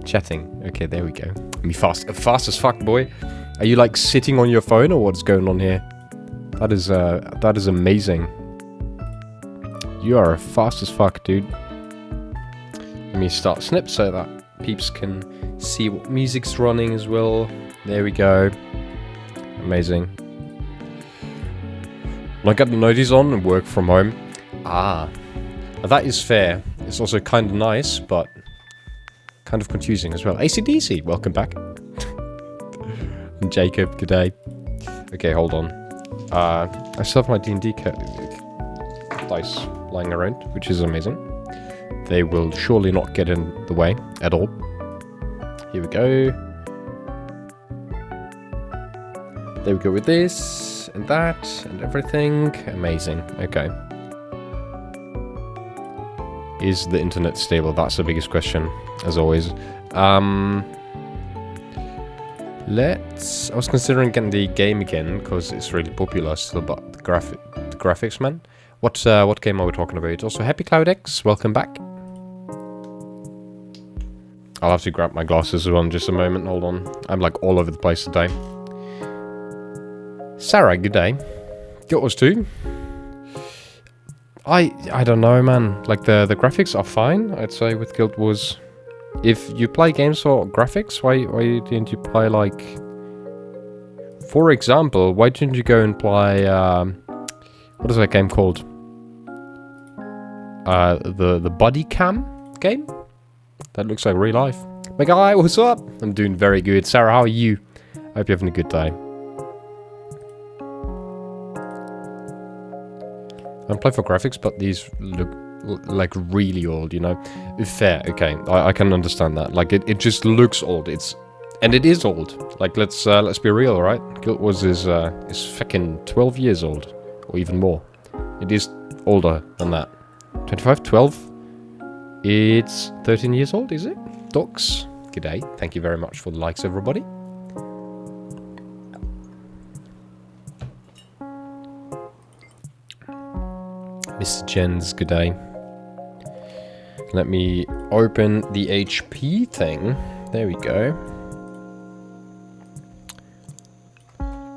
Chatting. Okay, there we go. Me fast as fuck, boy. Are you like sitting on your phone or what's going on here? That is amazing. You are fast as fuck, dude. Let me start snip so that peeps can see what music's running as well. There we go. Amazing. When I get the noties on and work from home. That is fair. It's also kind of nice, but kind of confusing as well. AC/DC, welcome back. And Jacob, good day. Okay, hold on. I still have my D&D dice lying around, which is amazing. They will surely not get in the way at all. Here we go. There we go with this, and that, and everything. Amazing. Okay. Is the internet stable? That's the biggest question, as always. I was considering getting the game again, because it's really popular still, but the graphics, man. What game are we talking about? Also, Happy Cloud X, welcome back. I'll have to grab my glasses as well in just a moment, hold on. I'm like all over the place today. Sarah, good day. Guild Wars 2. I don't know, man. Like, the graphics are fine, I'd say, with Guild Wars. If you play games for graphics, why didn't you play, like... For example, why didn't you go and play, what is that game called? The Body Cam game? That looks like real life. My guy, what's up? I'm doing very good. Sarah, how are you? I hope you're having a good day. I don't play for graphics, but these look like really old, you know? Fair, okay. I can understand that. Like, it just looks old. And it is old. Like, let's be real, right? Guild Wars is fucking 12 years old. Or even more. It is older than that. 25? 12? It's 13 years old, is it? Docs, g'day. Thank you very much for the likes, everybody. Mr. Jens, g'day. Let me open the HP thing. There we go.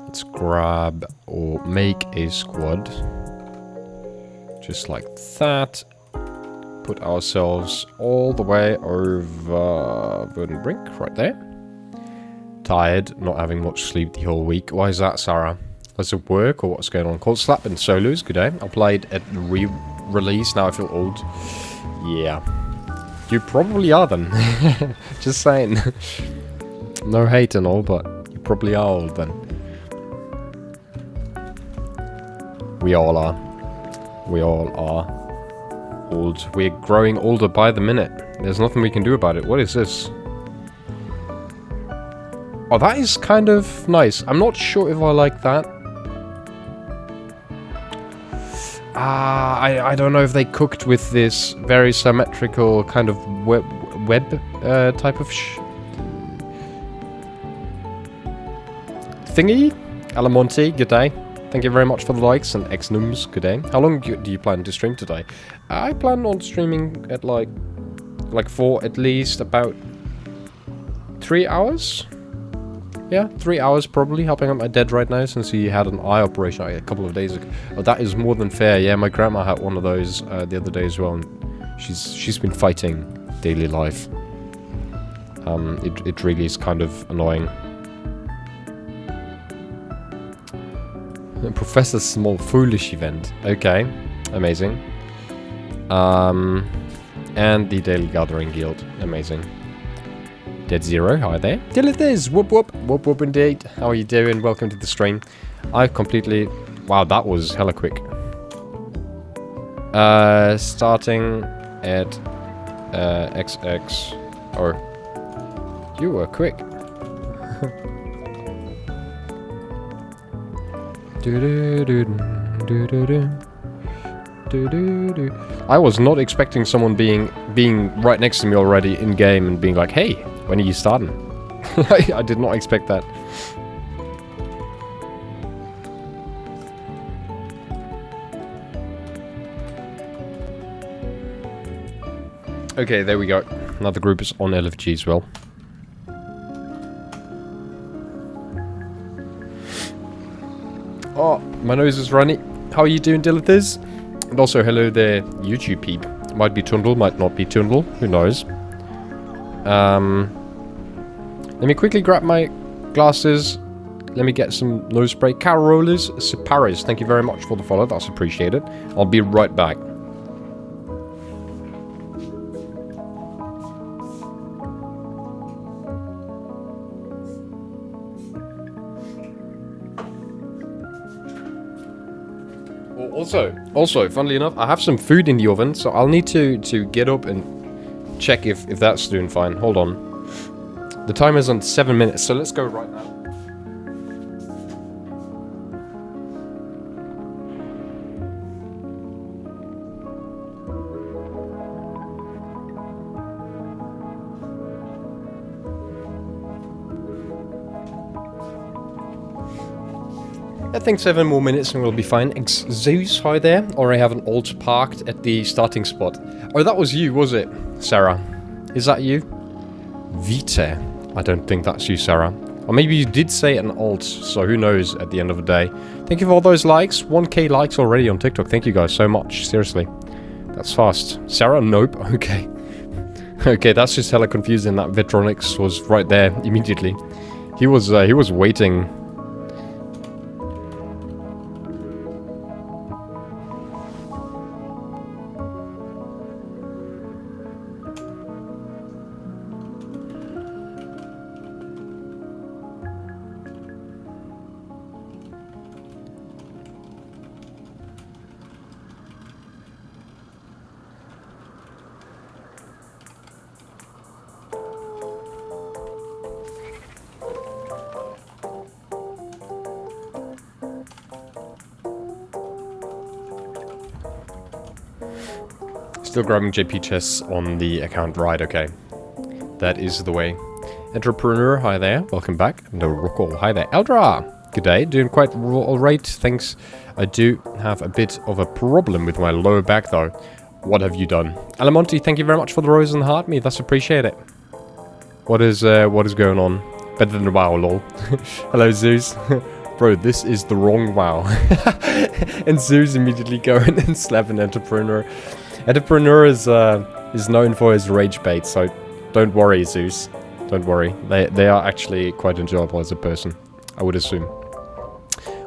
Let's grab or make a squad. Just like that. Put ourselves all the way over Verdant Brink, right there. Tired, not having much sleep the whole week. Why is that, Sarah? Does it work or what's going on? Cold Slap and Solos, good day. I played at re-release, now I feel old. Yeah. You probably are then. Just saying. No hate and all, but you probably are old then. We all are. We all are. Old. We're growing older by the minute. There's nothing we can do about it. What is this? Oh, that is kind of nice. I'm not sure if I like that. I don't know if they cooked with this very symmetrical kind of web type of thingy. Alamonte, good day. Thank you very much for the likes, and Xnums, good day. How long do you plan to stream today? I plan on streaming at like for at least about 3 hours. Yeah, 3 hours probably, helping out my dad right now since he had an eye operation a couple of days ago. Oh, that is more than fair. Yeah, my grandma had one of those the other day as well, and she's been fighting daily life. It really is kind of annoying. Professor Small Foolish event. Okay, amazing. And the Daily Gathering Guild. Amazing. Dead Zero, hi there. Still it is. Whoop whoop. Whoop whoop indeed. How are you doing? Welcome to the stream. I've completely... Wow, that was hella quick. Starting at XX. Or... You were quick. I was not expecting someone being right next to me already in game and being like, "Hey, when are you starting?" I did not expect that. Okay, there we go. Another group is on LFG as well. Oh, my nose is runny. How are you doing, Dilithers? And also, hello there, YouTube peep. Might be Tundle, might not be Tundle. Who knows? Let me quickly grab my glasses. Let me get some nose spray. Carolers Siparis, thank you very much for the follow. That's appreciated. I'll be right back. Also, funnily enough, I have some food in the oven, so I'll need to get up and check if that's doing fine. Hold on. The timer's on 7 minutes, so let's go right now. I think 7 more minutes and we'll be fine. Zeus, hi there. Or I have an alt parked at the starting spot. Oh, that was you, was it, Sarah? Is that you? Vita. I don't think that's you, Sarah. Or maybe you did say an alt, so who knows at the end of the day. Thank you for all those likes. 1k likes already on TikTok. Thank you guys so much. Seriously. That's fast. Sarah? Nope. Okay. Okay, that's just hella confusing. That Vitronics was right there immediately. He was waiting. Still grabbing JP chests on the account, right? Okay. That is the way. Entrepreneur, hi there. Welcome back. No Rocco, hi there. Eldra, good day. Doing quite alright, thanks. I do have a bit of a problem with my lower back though. What have you done? Alamonte, thank you very much for the rose and the heart. Me, that's appreciate it. What is going on? Better than WoW, lol. Hello, Zeus. Bro, this is the wrong WoW. And Zeus immediately going and slap an entrepreneur. Entrepreneur is known for his rage bait, so don't worry, Zeus. Don't worry. They are actually quite enjoyable as a person, I would assume.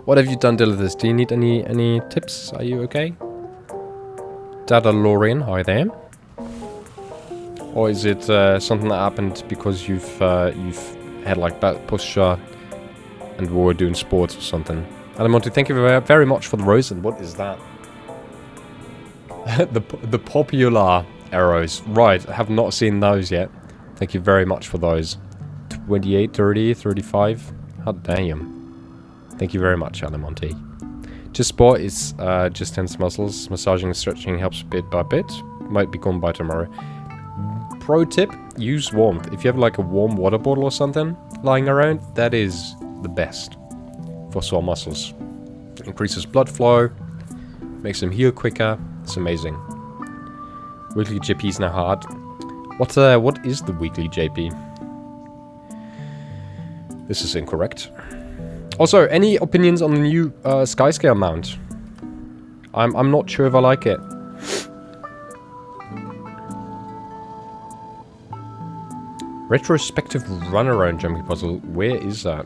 What have you done, Dilithus? Do you need any tips? Are you okay? Dada Lorian, hi there. Or is it something that happened because you've had like bad posture and were doing sports or something? Alamonte, thank you very much for the rose. And what is that? the popular arrows. Right, I have not seen those yet. Thank you very much for those. 28, 30, 35. Hot damn. Thank you very much, Alamonte. Just sport is just tense muscles. Massaging and stretching helps bit by bit. Might be gone by tomorrow. Pro tip, use warmth. If you have like a warm water bottle or something lying around, that is the best for sore muscles. Increases blood flow, makes them heal quicker. It's amazing. Weekly JP is now hard. What is the weekly JP? This is incorrect. Also, any opinions on the new Skyscale mount? I'm not sure if I like it. Retrospective runaround jumping puzzle. Where is that?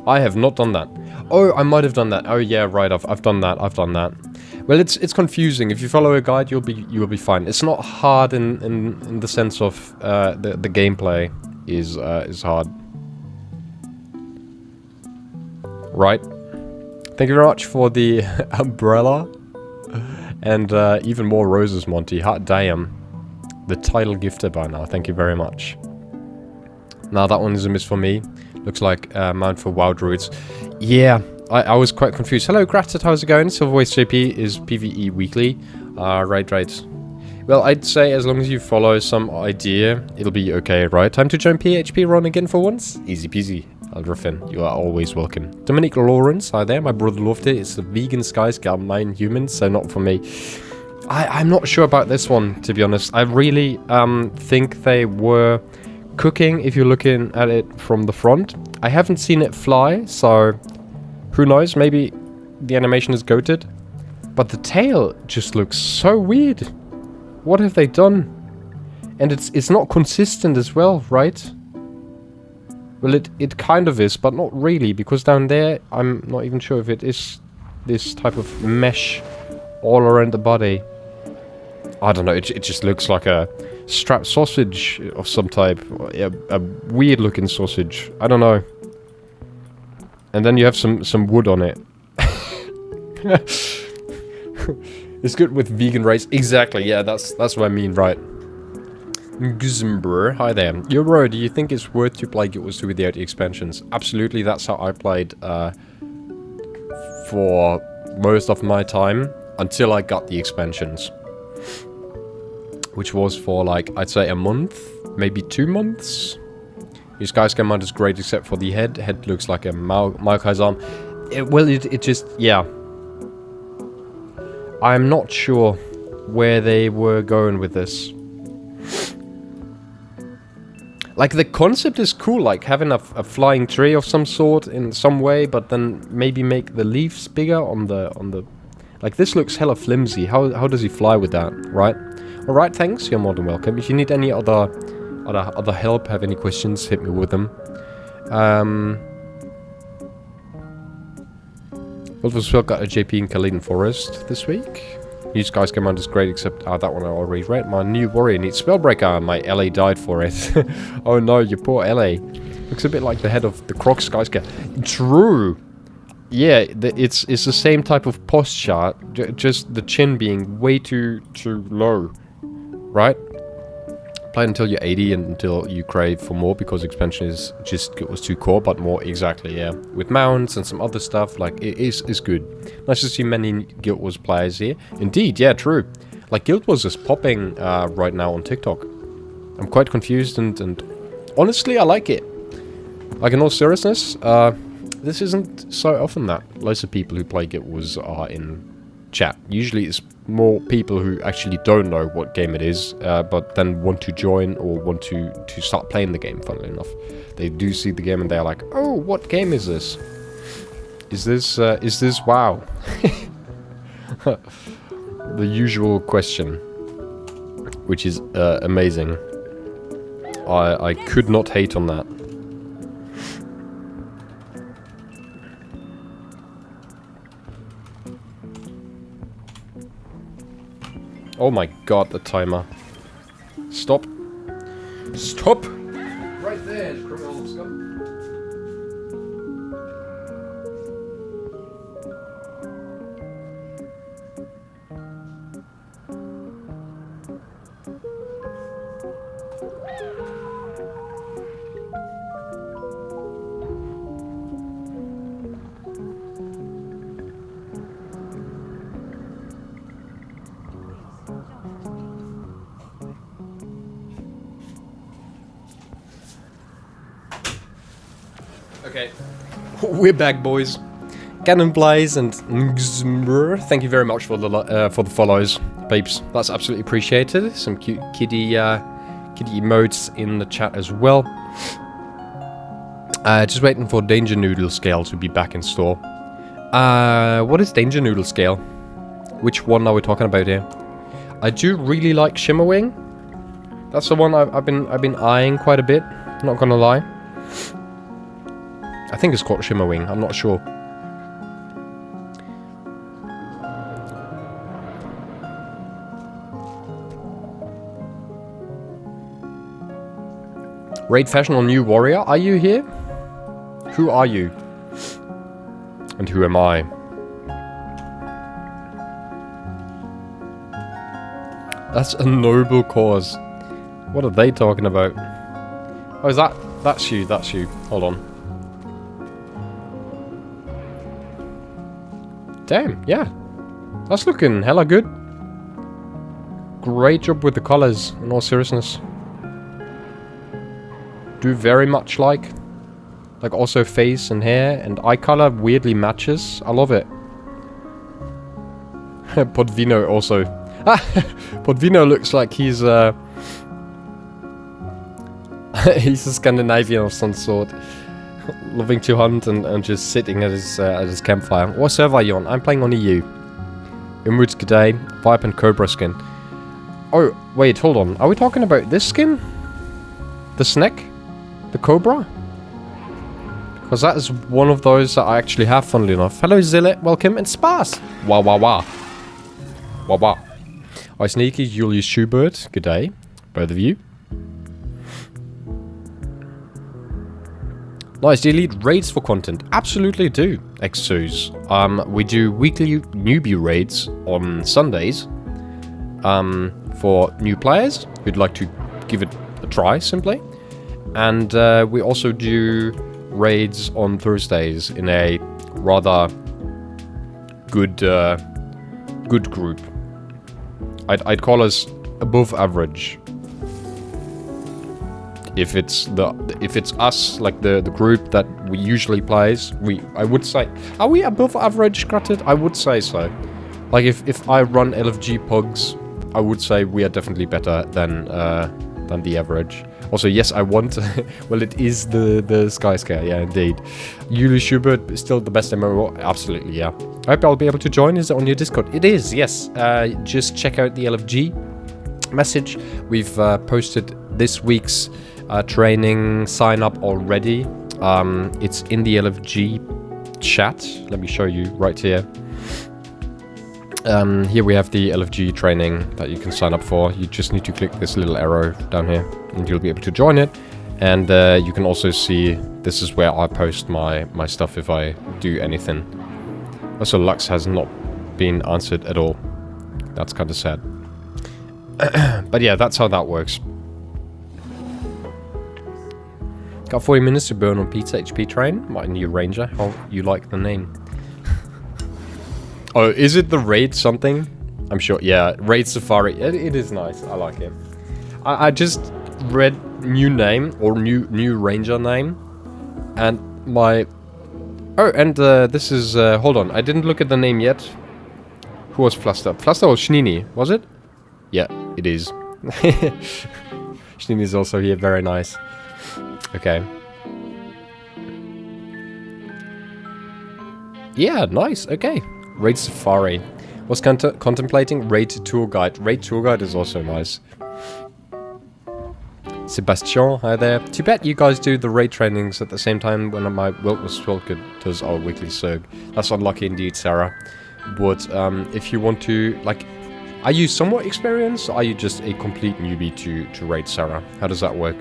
I have not done that. Oh, I might have done that. Oh yeah, right. I've done that. I've done that. Well, it's confusing. If you follow a guide, you will be fine. It's not hard in the sense of the gameplay is hard. Right. Thank you very much for the umbrella and even more roses, Monty. Hot damn. The title gifter by now. Thank you very much. Now that one is a miss for me. Looks like mount for WoW Druids. Yeah, I was quite confused. Hello, Gratted, how's it going? Silverwaste JP is PvE weekly. Right. Well, I'd say as long as you follow some idea, it'll be okay, right? Time to join PHP run again for once? Easy peasy. Aldrifin, you are always welcome. Dominic Lawrence, hi there. My brother loved it. It's a vegan Skyscale, mine human, so not for me. I'm not sure about this one, to be honest. I really think they were cooking if you're looking at it from the front. I haven't seen it fly, so who knows? Maybe the animation is goated. But the tail just looks so weird. What have they done? And it's not consistent as well, right? Well, it kind of is, but not really, because down there, I'm not even sure if it is this type of mesh all around the body. I don't know, it just looks like a strapped sausage of some type. A weird looking sausage. I don't know. And then you have some wood on it. It's good with vegan rice. Exactly, yeah, that's what I mean, right. Gzmbr, hi there. Euro, do you think it's worth to play Guild Wars 2 without the expansions? Absolutely, that's how I played for most of my time until I got the expansions. Which was for like, I'd say a month, maybe 2 months. His guys came out as great except for the head. Head looks like a Maokai's arm. It just, yeah. I'm not sure where they were going with this. Like, the concept is cool, like having a flying tree of some sort in some way, but then maybe make the leaves bigger on the... Like, this looks hella flimsy. How does he fly with that, right? Alright, thanks, you're more than welcome. If you need any other help, have any questions, hit me with them. Wolfsville got a JP in Kaleden Forest this week. These guys come out as great, except that one I already read. My new warrior needs Spellbreaker. My LA died for it. Oh no, you poor LA. Looks a bit like the head of the Croc Skyscraper. True. Yeah, it's the same type of posture, just the chin being way too low, right? Play until you're 80 and until you crave for more, because expansion is just, it was too core, but more, exactly, yeah. With mounts and some other stuff, like, it is good. Nice to see many Guild Wars players here. Indeed, yeah, true. Like, Guild Wars is popping right now on TikTok. I'm quite confused and honestly, I like it. Like, in all seriousness, this isn't so often that loads of people who play Guild Wars are in chat. Usually it's more people who actually don't know what game it is, but then want to join or want to start playing the game, funnily enough. They do see the game and they're like, oh, what game is this? Is this WoW? The usual question, which is amazing. I could not hate on that. Oh my god, the timer. Stop. Stop! Right there, criminal scum. Okay, we're back, boys. Cannon Blaze and Ngzmr, thank you very much for the follows, peeps. That's absolutely appreciated. Some cute kitty emotes in the chat as well. Just waiting for Danger Noodle Scale to be back in store. What is Danger Noodle Scale? Which one are we talking about here? I do really like Shimmerwing. That's the one I've been eyeing quite a bit. Not gonna lie. I think it's called Shimmerwing, I'm not sure. Raid Fashion on New Warrior, are you here? Who are you? And who am I? That's a noble cause. What are they talking about? Oh, is that's you, that's you. Hold on. Damn, yeah. That's looking hella good. Great job with the colors, in all seriousness. Do very much like also face and hair and eye color weirdly matches. I love it. Podvino also. But Vino looks like he's he's a Scandinavian of some sort, loving to hunt and just sitting at his campfire. What server are you on? I'm playing on EU. Imroots G'day, Vibe and Cobra skin. Oh, wait, hold on. Are we talking about this skin? The Snake? The Cobra? Because that is one of those that I actually have, funnily enough. Hello, Zillet. Welcome. And Spas. Wah, wah, wah. Wah, wah. Hi, Sneaky. Julius Schubert. Good day. Both of you. Nice. Do you lead raids for content? Absolutely do, Exos. We do weekly newbie raids on Sundays. For new players who'd like to give it a try, simply. And we also do raids on Thursdays in a rather good good group. I'd call us above average. If it's us, like the group that we usually plays, I would say, are we above average, Gratted? I would say so. Like if I run LFG pugs, I would say we are definitely better than the average. Also, yes, I want... well, it is the Sky Scare, yeah, indeed. Julius Schubert, still the best MMO? Absolutely, yeah. I hope I'll be able to join. Is it on your Discord? It is, yes. Just check out the LFG message. We've posted this week's training sign-up already. It's in the LFG chat. Let me show you right here. Here we have the LFG training that you can sign up for. You just need to click this little arrow down here and you'll be able to join it. And you can also see this is where I post my stuff if I do anything. Also, Lux has not been answered at all. That's kind of sad. But yeah, that's how that works. Got 40 minutes to burn on pizza HP train. My new ranger. How you like the name? Oh, is it the Raid something? I'm sure, yeah, Raid Safari. It is nice, I like it. I just read new name, or new ranger name. And my... Oh, and this is... hold on, I didn't look at the name yet. Who was Fluster? Fluster was Schnini, was it? Yeah, it is. Schnini is also here, very nice. Okay. Yeah, nice, okay. Raid Safari. Was contemplating Raid Tour Guide. Raid Tour Guide is also nice. Sebastian, hi there. Too bad you guys do the raid trainings at the same time when my Wiltless Swilkid does our weekly Surg. That's unlucky indeed, Sarah. But if you want to, like, are you somewhat experienced or are you just a complete newbie to Raid, Sarah? How does that work?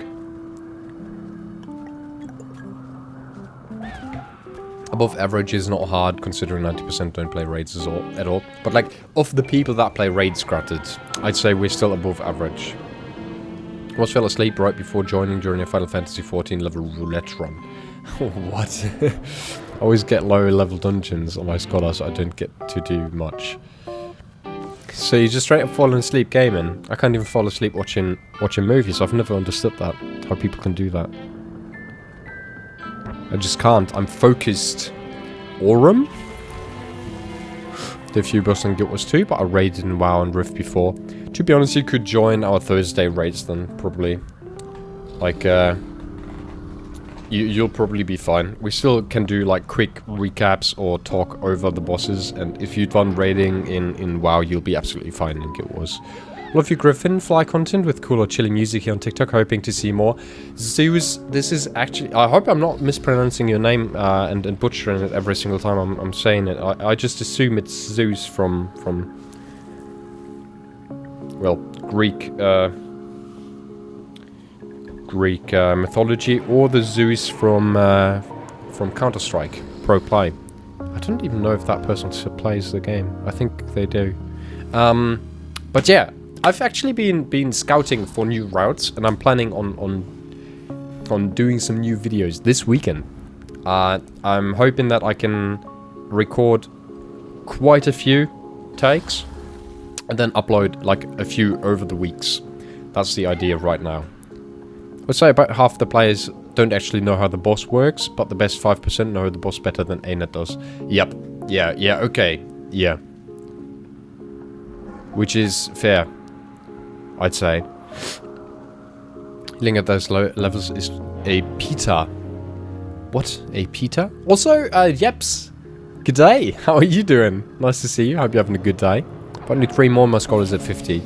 Above average is not hard, considering 90% don't play raids at all. But like, of the people that play raids, granted, I'd say we're still above average. Almost fell asleep right before joining during a Final Fantasy XIV level roulette run. What? I always get lower level dungeons on my scholar, so I don't get to do much. So you just straight up falling asleep gaming? I can't even fall asleep watching movies. I've never understood that. How people can do that. I just can't. I'm focused. Aurum? The few boss and Guild Wars 2, but I raided in WoW and Rift before. To be honest, you could join our Thursday raids then, probably. Like, you'll probably be fine. We still can do, like, quick recaps or talk over the bosses, and if you've done raiding in WoW, you'll be absolutely fine in Guild Wars. Love you, Griffin. Fly content with cool or chilly music here on TikTok. Hoping to see more. Zeus, this is actually... I hope I'm not mispronouncing your name and butchering it every single time I'm saying it. I just assume it's Zeus from well, Greek mythology, or the Zeus from Counter-Strike Pro Play. I don't even know if that person still plays the game. I think they do. But yeah. I've actually been scouting for new routes, and I'm planning on doing some new videos this weekend. I'm hoping that I can record quite a few takes, and then upload like a few over the weeks. That's the idea right now. I'd say about half the players don't actually know how the boss works, but the best 5% know the boss better than ANET does. Yep. Yeah, okay. Yeah. which is fair, I'd say. Healing at those low levels is a pita. What? A pita? Also, Yeps. Good day. How are you doing? Nice to see you. Hope you're having a good day. But only 3 more. My score is at 50.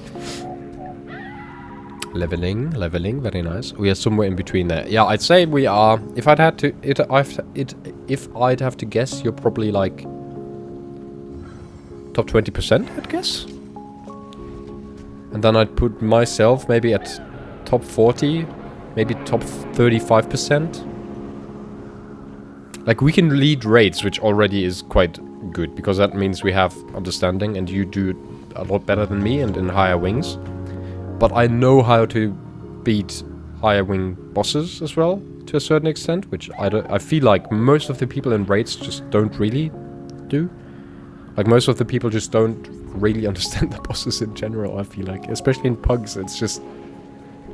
Leveling. Very nice. We are somewhere in between there. Yeah, I'd say we are. If I'd had to, if I'd have to guess, you're probably like top 20%. I'd guess. And then I'd put myself maybe at top 40, maybe top 35%. Like, we can lead raids, which already is quite good, because that means we have understanding, and you do a lot better than me and in higher wings. But I know how to beat higher wing bosses as well, to a certain extent, which I feel like most of the people in raids just don't really do. Like, most of the people just don't really understand the bosses in general, I feel like. Especially in pugs, it's just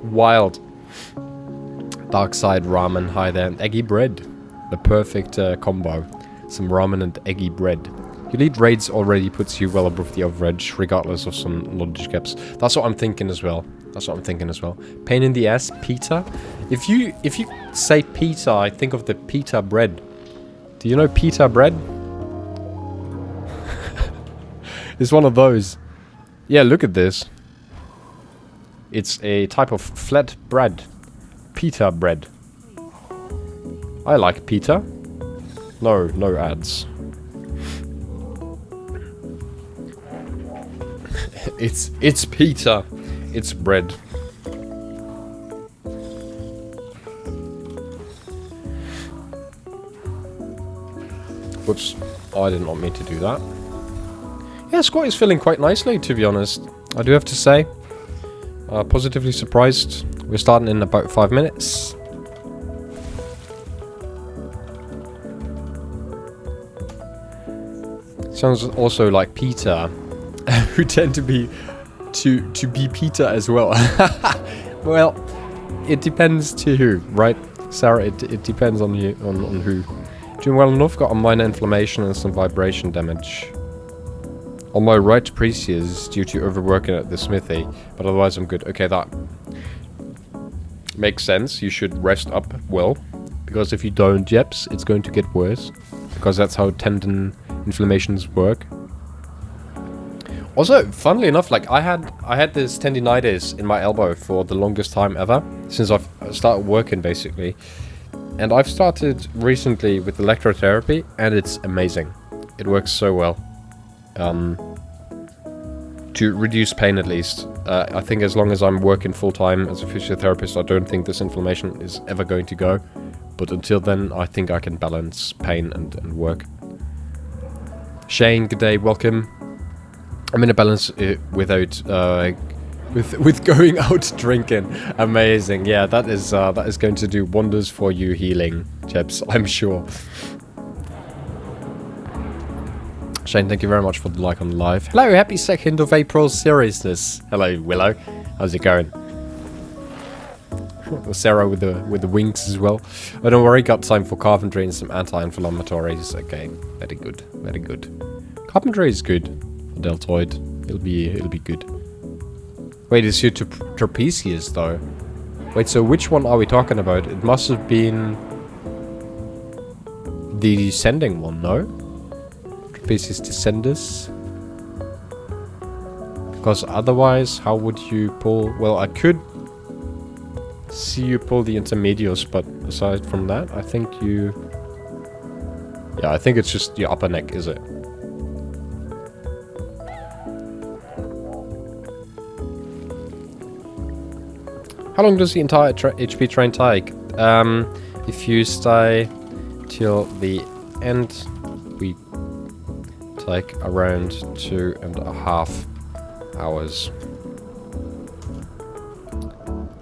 wild. Dark side ramen, hi there, and eggy bread. The perfect combo. Some ramen and eggy bread. You lead raids already puts you well above the average, regardless of some knowledge gaps. That's what I'm thinking as well. Pain in the ass, pita. If you say pita, I think of the pita bread. Do you know pita bread? It's one of those. Yeah, look at this. It's a type of flat bread. Pita bread. I like pita. No ads. It's pita. It's bread. Whoops. Oh, I did not mean to do that. Yeah, squad is filling quite nicely, to be honest. I do have to say. Positively surprised. We're starting in about 5 minutes. Sounds also like Peter, who tend to be Peter as well. Well, it depends to who, right, Sarah? It depends on you, on who. Doing well enough. Got a minor inflammation and some vibration damage on my right trapezius due to overworking at the smithy, but otherwise I'm good. Okay, that makes sense. You should rest up well, because if you don't, Jeps, it's going to get worse, because that's how tendon inflammations work. Also, funnily enough, like I had this tendinitis in my elbow for the longest time ever, since I've started working basically. And I've started recently with electrotherapy, and it's amazing. It works so well. To reduce pain at least. I think as long as I'm working full-time as a physiotherapist, I don't think this inflammation is ever going to go. But until then, I think I can balance pain and work. Shane, good day, welcome. I'm in a balance without with going out drinking. Amazing, yeah, that is going to do wonders for you healing, Jeps, I'm sure. Shane, thank you very much for the like on live. Hello, happy 2nd of April seriousness. Hello, Willow. How's it going? Sarah with the winks as well. Oh, don't worry, got time for carpentry and some anti-inflammatories. Okay, very good, very good. Carpentry is good for deltoid. It'll be good. Wait, it's your trapezius though. Wait, so which one are we talking about? It must have been the descending one, no? Trapezius descendus. Because otherwise, how would you pull? Well, I could see you pull the intermedius, but aside from that, I think you... Yeah, I think it's just your upper neck, is it? How long does the entire HP train take? If you stay till the end, we take around 2.5 hours.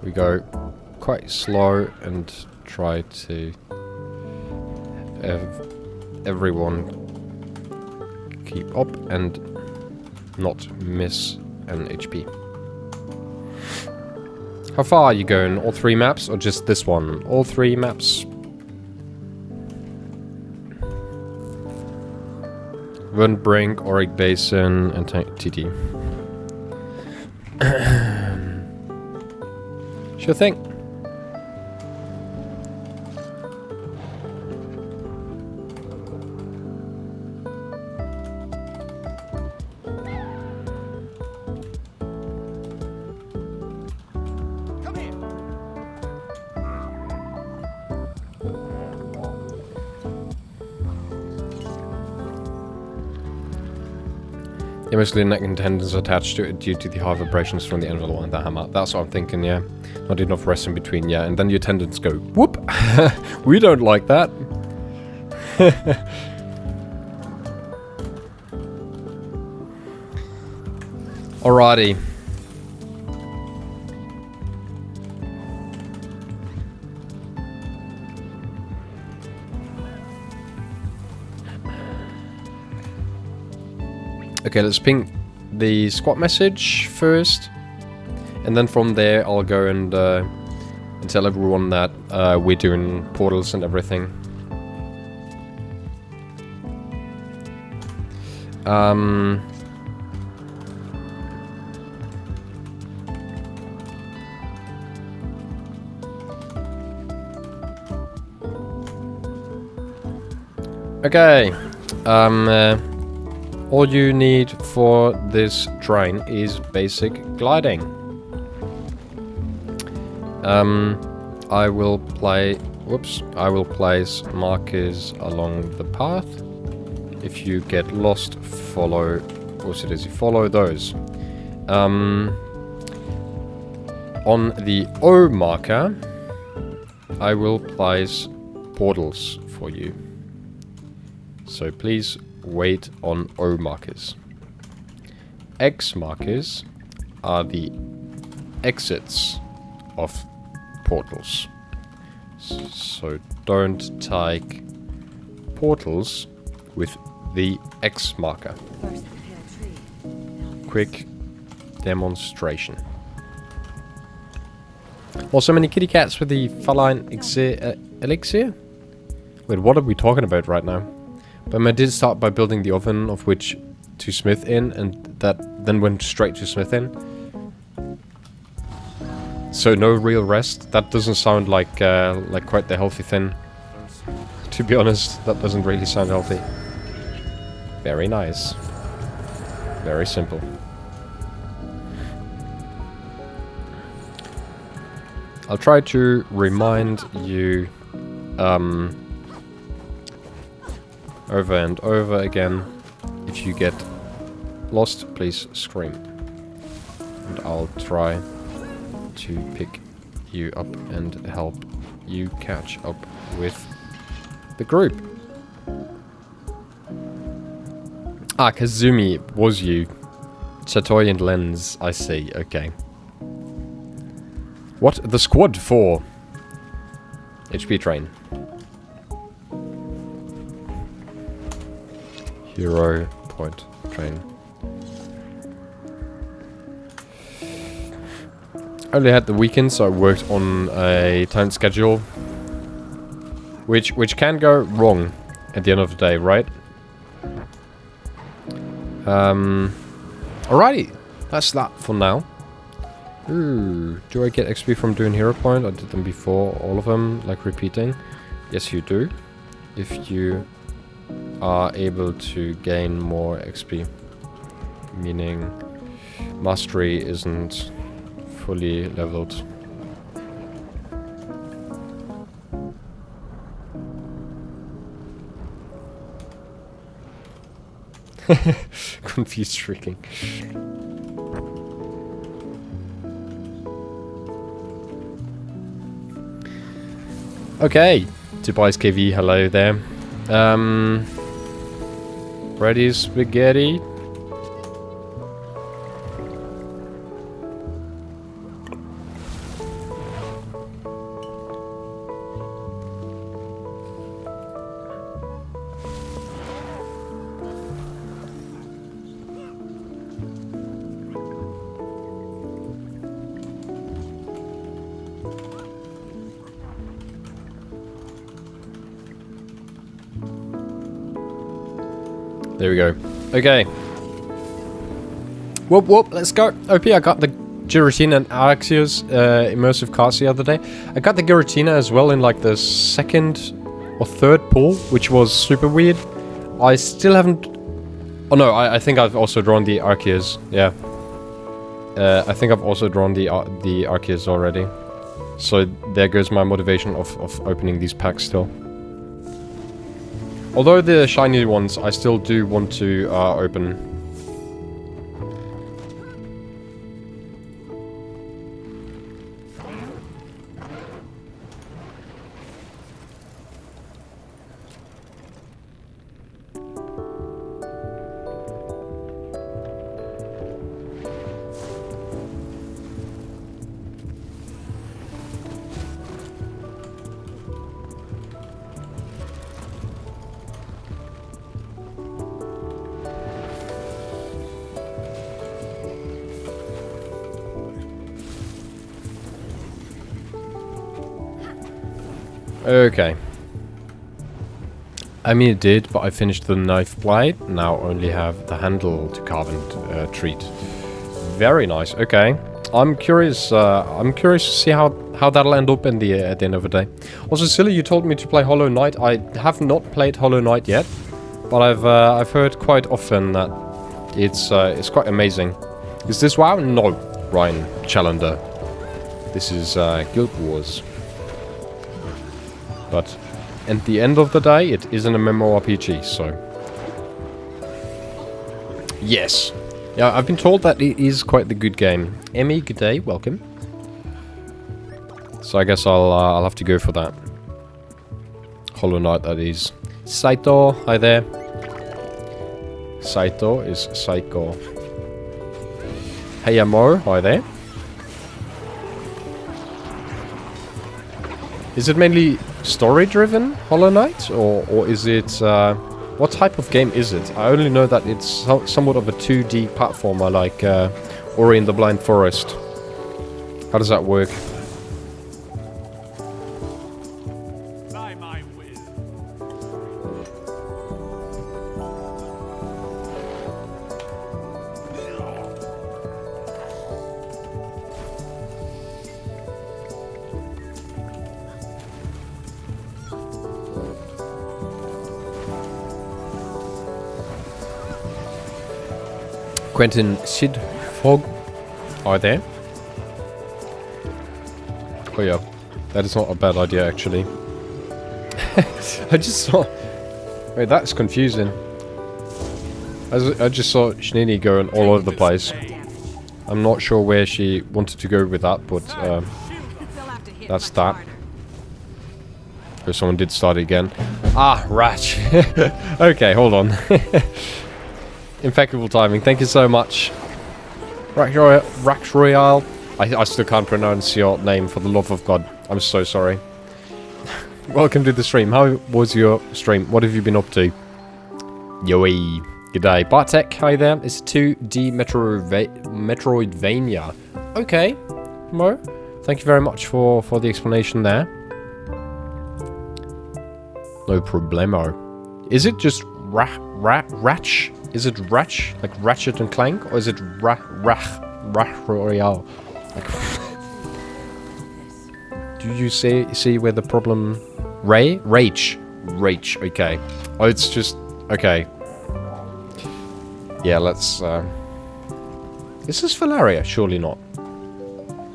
We go quite slow and try to have everyone keep up and not miss an HP. How far are you going? All 3 maps or just this one? All 3 maps. Wundbrink, Auric Basin, and TT. Sure thing. Yeah, mostly neck and tendons attached to it due to the high vibrations from the anvil and the hammer. That's what I'm thinking, yeah. Not enough rest in between, yeah. And then your tendons go, whoop! We don't like that. Alrighty. Okay, let's ping the squad message first, and then from there I'll go and tell everyone that we're doing portals and everything. Okay. All you need for this train is basic gliding. I will place markers along the path. If you get lost, follow those. On the O marker, I will place portals for you. So please wait on O markers. X markers are the exits of portals. So don't take portals with the X marker. Quick demonstration. Also, many kitty cats with the feline elixir. Wait, what are we talking about right now? But I did start by building the oven of which to smith in, and that then went straight to smith in. So no real rest. That doesn't sound like quite the healthy thing. To be honest, that doesn't really sound healthy. Very nice. Very simple. I'll try to remind you over and over again. If you get lost, please scream. And I'll try to pick you up and help you catch up with the group. Ah, Kazumi, was you. Satoy and Lens, I see, okay. What? The squad for? HP train. Hero point train. I only had the weekend, so I worked on a tight schedule. Which can go wrong at the end of the day, right? Alrighty. That's that for now. Ooh, do I get XP from doing hero point? I did them before, all of them, like repeating. Yes, you do. If you are able to gain more XP. Meaning mastery isn't fully leveled. Confused shrieking. Okay, Tobias KV, hello there. Ready spaghetti? There we go. Okay. Whoop whoop, let's go. OP, I got the Giratina and Axios immersive cars the other day. I got the Giratina as well in like the second or third pull, which was super weird. I still haven't... Oh no, I think I've also drawn the Arceus. Yeah. I think I've also drawn the Arceus already. So there goes my motivation of opening these packs still. Although the shiny ones, I still do want to open. Okay. I mean it did, but I finished the knife blade. Now only have the handle to carve and treat. Very nice. Okay. I'm curious to see how that'll end up at the end of the day. Also, Silly, you told me to play Hollow Knight. I have not played Hollow Knight yet, but I've heard quite often that it's quite amazing. Is this WoW? No, Ryan Challenger. This is Guild Wars. But at the end of the day, it isn't a MMORPG, so... Yes. Yeah, I've been told that it is quite the good game. Emmy, good day, welcome. So I guess I'll have to go for that. Hollow Knight, that is. Saito, hi there. Saito is Psycho. Hey Amo, hi there. Is it mainly story-driven, Hollow Knight? Or is it... what type of game is it? I only know that it's somewhat of a 2D platformer like Ori and the Blind Forest. How does that work? By my will. Quentin Sidfog are there. Oh yeah, that is not a bad idea actually. I just saw... Wait, that's confusing. I just saw Shinini going all over the place. I'm not sure where she wanted to go with that, but that's that. Oh, someone did start again. Ah, Ratch. Okay, hold on. Impeccable timing. Thank you so much. Rax Royale. I still can't pronounce your name for the love of God. I'm so sorry. Welcome to the stream. How was your stream? What have you been up to? Yoey. G'day. Bartek, hi there. It's 2D Metroidvania. Okay. Mo, thank you very much for the explanation there. No problemo. Is it just Ratch? Is it Ratch? Like Ratchet and Clank? Or is it Rach Royale? Like, do you see where the problem... Rage, okay. Oh, it's just... Okay. Yeah, let's... Is this Valeria? Surely not.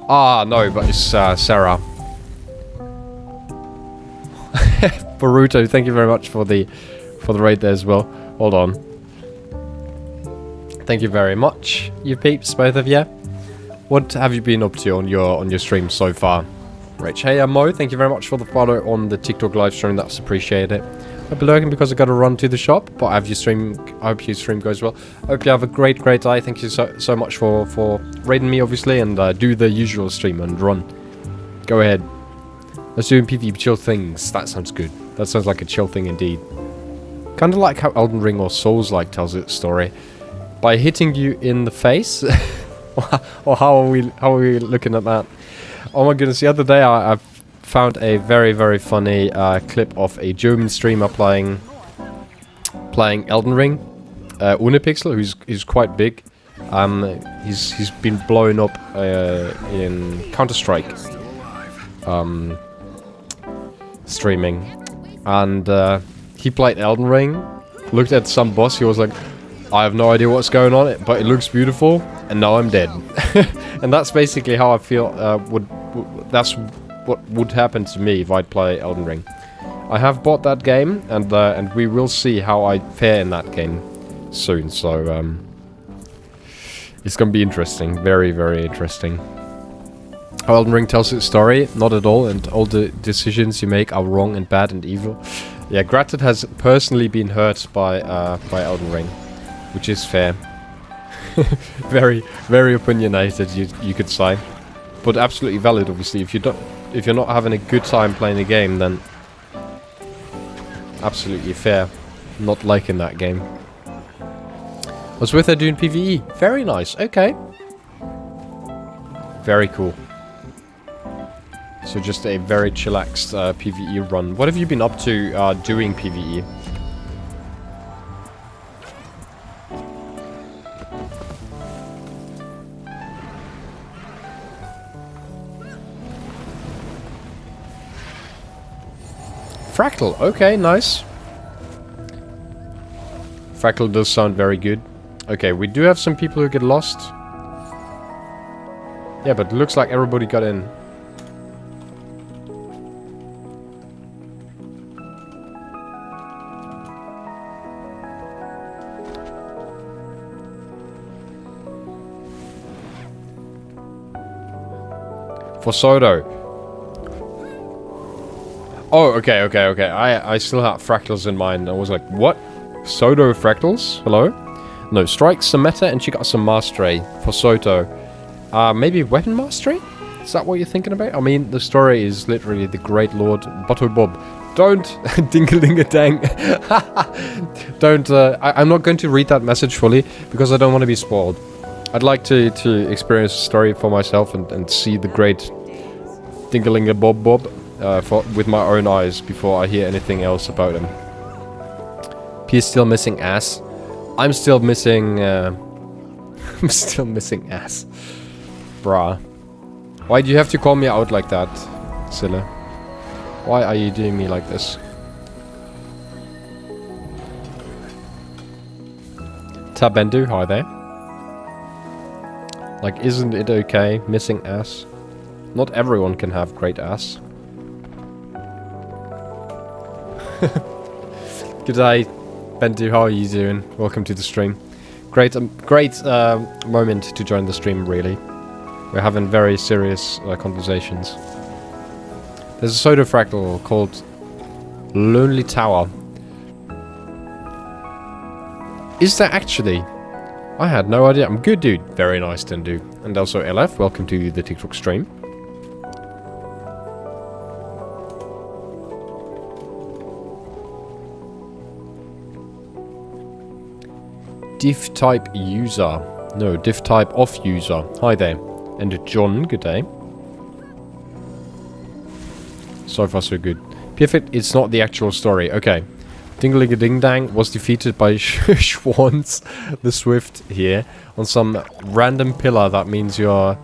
Ah, no, but it's Sarah. Boruto, thank you very much for the raid there as well. Hold on. Thank you very much, you peeps, both of you. What have you been up to on your stream so far? Rich, hey Mo, thank you very much for the follow on the TikTok live stream. That's appreciated. I'll be lurking because I got to run to the shop, but I hope your stream goes well. I hope you have a great day. Thank you so much for raiding me, obviously, and do the usual stream and run. Go ahead. Let's do PvP chill things. That sounds good. That sounds like a chill thing indeed. Kind of like how Elden Ring or Souls-like tells its story. By hitting you in the face? Or how are we looking at that? Oh my goodness, the other day I found a very funny clip of a German streamer playing Elden Ring. Unipixel, who's quite big. He's been blown up in Counter-Strike streaming, and he played Elden Ring. Looked at some boss. He was like, "I have no idea what's going on, but it looks beautiful." And now I'm dead. And that's basically how I feel. That's what would happen to me if I'd play Elden Ring. I have bought that game, and we will see how I fare in that game soon. So it's gonna be interesting, very, very interesting. How Elden Ring tells its story, not at all, and all the decisions you make are wrong and bad and evil. Yeah, Gratted has personally been hurt by Elden Ring, which is fair. Very, very opinionated, you could say, but absolutely valid. Obviously, if you're not having a good time playing the game, then absolutely fair. Not liking that game. I was with her doing PvE. Very nice. Okay. Very cool. So just a very chillaxed PvE run. What have you been up to doing PvE? Fractal, okay, nice. Fractal does sound very good. Okay, we do have some people who get lost. Yeah, but it looks like everybody got in. For Soto. Oh, okay. I still had fractals in mind. I was like, what? Soto fractals? Hello? No, strike some meta and she got some mastery for Soto. Maybe weapon mastery? Is that what you're thinking about? I mean, the story is literally the great lord Butto Bob. Don't ding-a-ling-a-dang. Don't, I'm not going to read that message fully because I don't want to be spoiled. I'd like to experience the story for myself and see the great Dingalinga-Bob with my own eyes before I hear anything else about him. P is still missing ass. I'm still missing... I'm still missing ass. Bruh. Why do you have to call me out like that, Scylla? Why are you doing me like this? Tabendu, hi there. Like, isn't it okay? Missing ass. Not everyone can have great ass. Good day, Bendu. How are you doing? Welcome to the stream. Great moment to join the stream, really. We're having very serious conversations. There's a soda fractal called Lonely Tower. Is there actually? I had no idea. I'm good, dude. Very nice, Tendu. And also LF, welcome to the TikTok stream. Div type user. No, div type of user. Hi there. And John, good day. So far so good. Perfect, it's not the actual story. Okay. Dingalinga-Ding-Dang was defeated by Schwanz the Swift here on some random pillar that means you're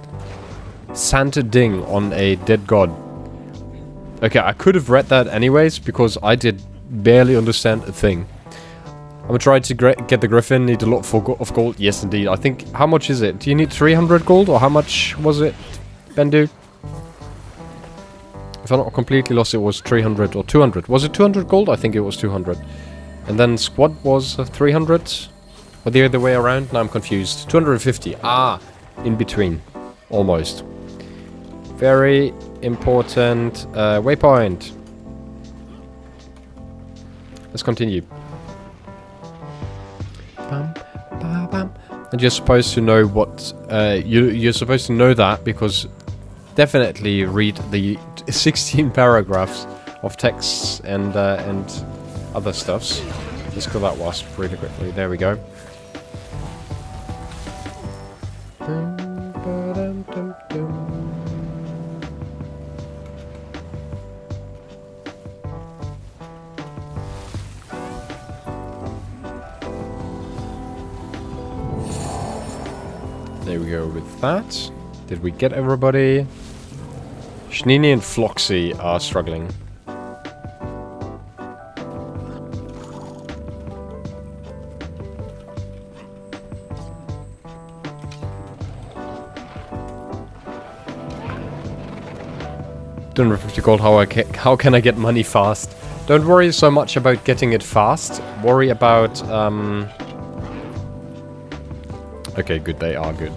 Santa Ding on a dead god. Okay, I could have read that anyways because I did barely understand a thing. I'm trying to get the griffin, need a lot of gold. Yes, indeed. I think, how much is it? Do you need 300 gold or how much was it, Bendu? If I'm not completely lost, it was 300 or 200. Was it 200 gold? I think it was 200. And then squad was 300? Or the other way around? Now I'm confused. 250. Ah, in between. Almost. Very important waypoint. Let's continue. And you're supposed to know what... you're supposed to know that because definitely read the 16 paragraphs of texts and other stuffs. Let's kill that wasp really quickly. There we go. There we go with that. Did we get everybody? Schnini and Floxy are struggling. $250 gold, how can I get money fast? Don't worry so much about getting it fast. Worry about... Okay, good, they are good.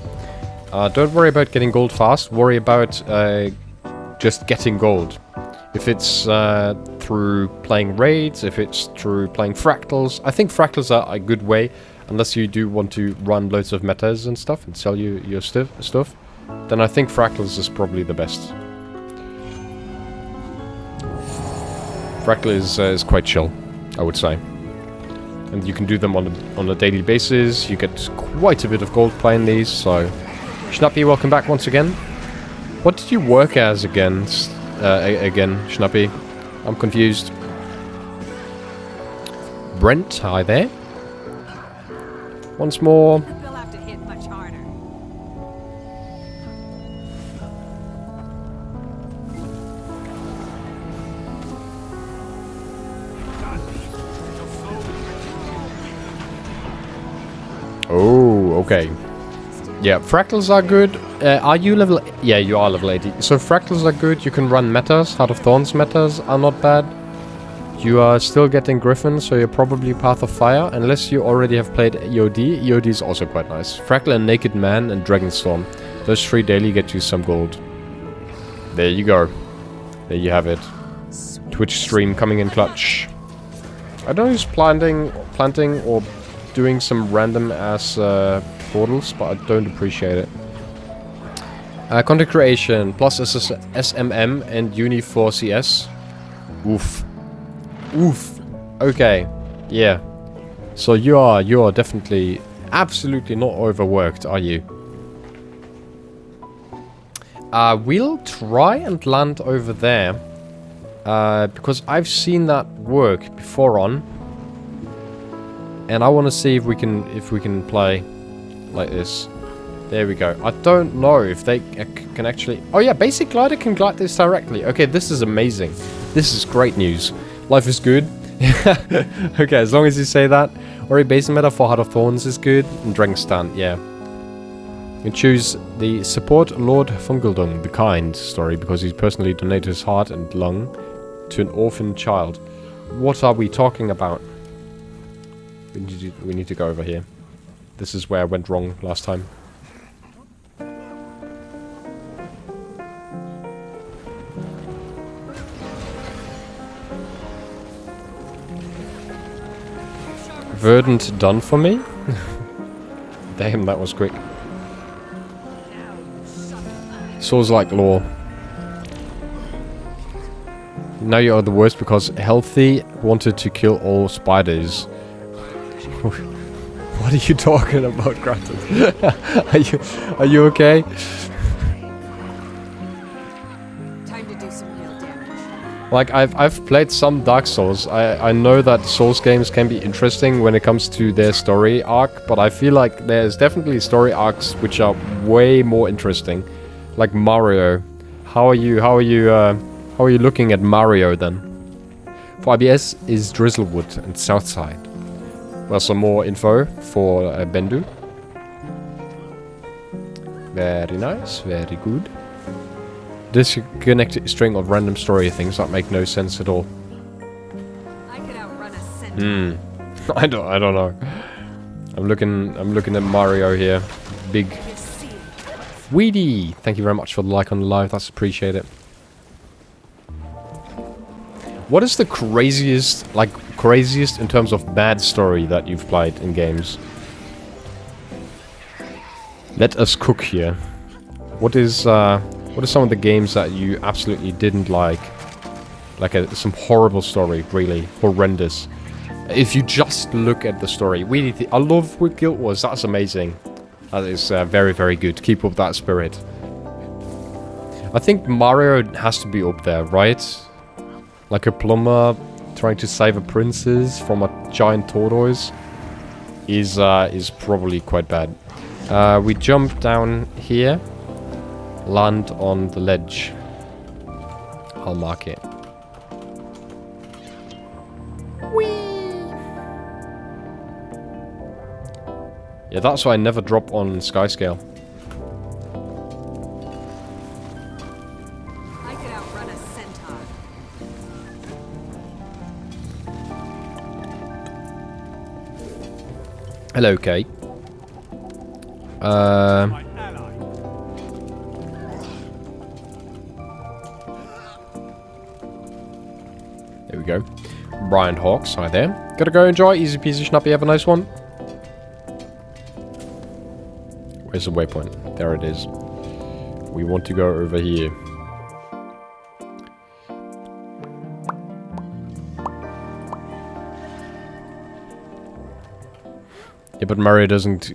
Don't worry about getting gold fast. Worry about just getting gold. If it's through playing raids, if it's through playing fractals. I think fractals are a good way, unless you do want to run loads of metas and stuff and sell you your stuff. Then I think fractals is probably the best. Fractal is quite chill, I would say. And you can do them on a daily basis. You get quite a bit of gold playing these, so... Schnappy, welcome back once again. What did you work as again, Schnappy? I'm confused. Brent, hi there. Once more. They'll have to hit much harder. Oh, okay. Yeah, fractals are good. Are you level... Yeah, you are level 80. So fractals are good. You can run metas. Heart of Thorns metas are not bad. You are still getting Griffin, so you're probably Path of Fire. Unless you already have played EOD. EOD is also quite nice. Fractal and Naked Man and Dragonstorm. Those 3 daily get you some gold. There you go. There you have it. Twitch stream coming in clutch. I don't know who's planting or doing some random ass portals, but I don't appreciate it. Content creation plus SMM and Uni 4 CS. Oof. Oof. Okay. Yeah. So you are definitely absolutely not overworked, are you? We'll try and land over there. Because I've seen that work before on. And I want to see if we can play like this. There we go. I don't know if they can actually... Oh yeah, Basic Glider can glide this directly. Okay, this is amazing. This is great news. Life is good. Okay, as long as you say that. Ori base meta for Heart of Thorns is good. And Dragonstand, yeah. You choose the Support Lord Fungeldung, the Kind story, because he's personally donated his heart and lung to an orphan child. What are we talking about? We need to go over here. This is where I went wrong last time. Verdant done for me? Damn, that was quick. Souls like law. Now you are the worst because Healthy wanted to kill all spiders. What are you talking about, Kratos? Are you okay? Time to do some real damage. Like I've played some Dark Souls. I know that Souls games can be interesting when it comes to their story arc, but I feel like there's definitely story arcs which are way more interesting. Like Mario. How are you looking at Mario then? For IBS is Drizzlewood and Southside. Well, some more info for Bendu. Very nice, very good. Disconnected string of random story things that make no sense at all. I could outrun a centaur. I don't know. I'm looking at Mario here. Big Weedy. Thank you very much for the like on the live. That's appreciated. What is the craziest in terms of bad story that you've played in games? Let us cook here. What is some of the games that you absolutely didn't like? Like some horrible story, really horrendous. If you just look at the story, I love what Guild Wars. That's amazing. That is very, very good. Keep up that spirit. I think Mario has to be up there, right? Like a plumber trying to save a princess from a giant tortoise is probably quite bad. We jump down here. Land on the ledge. I'll mark it. Yeah, that's why I never drop on sky scale. I could outrun a centaur. Hello, Kate. My ally. There we go. Brian Hawks, hi there. Gotta go enjoy. Easy peasy schnappy. Have a nice one. Where's the waypoint? There it is. We want to go over here. Yeah, but Mario doesn't...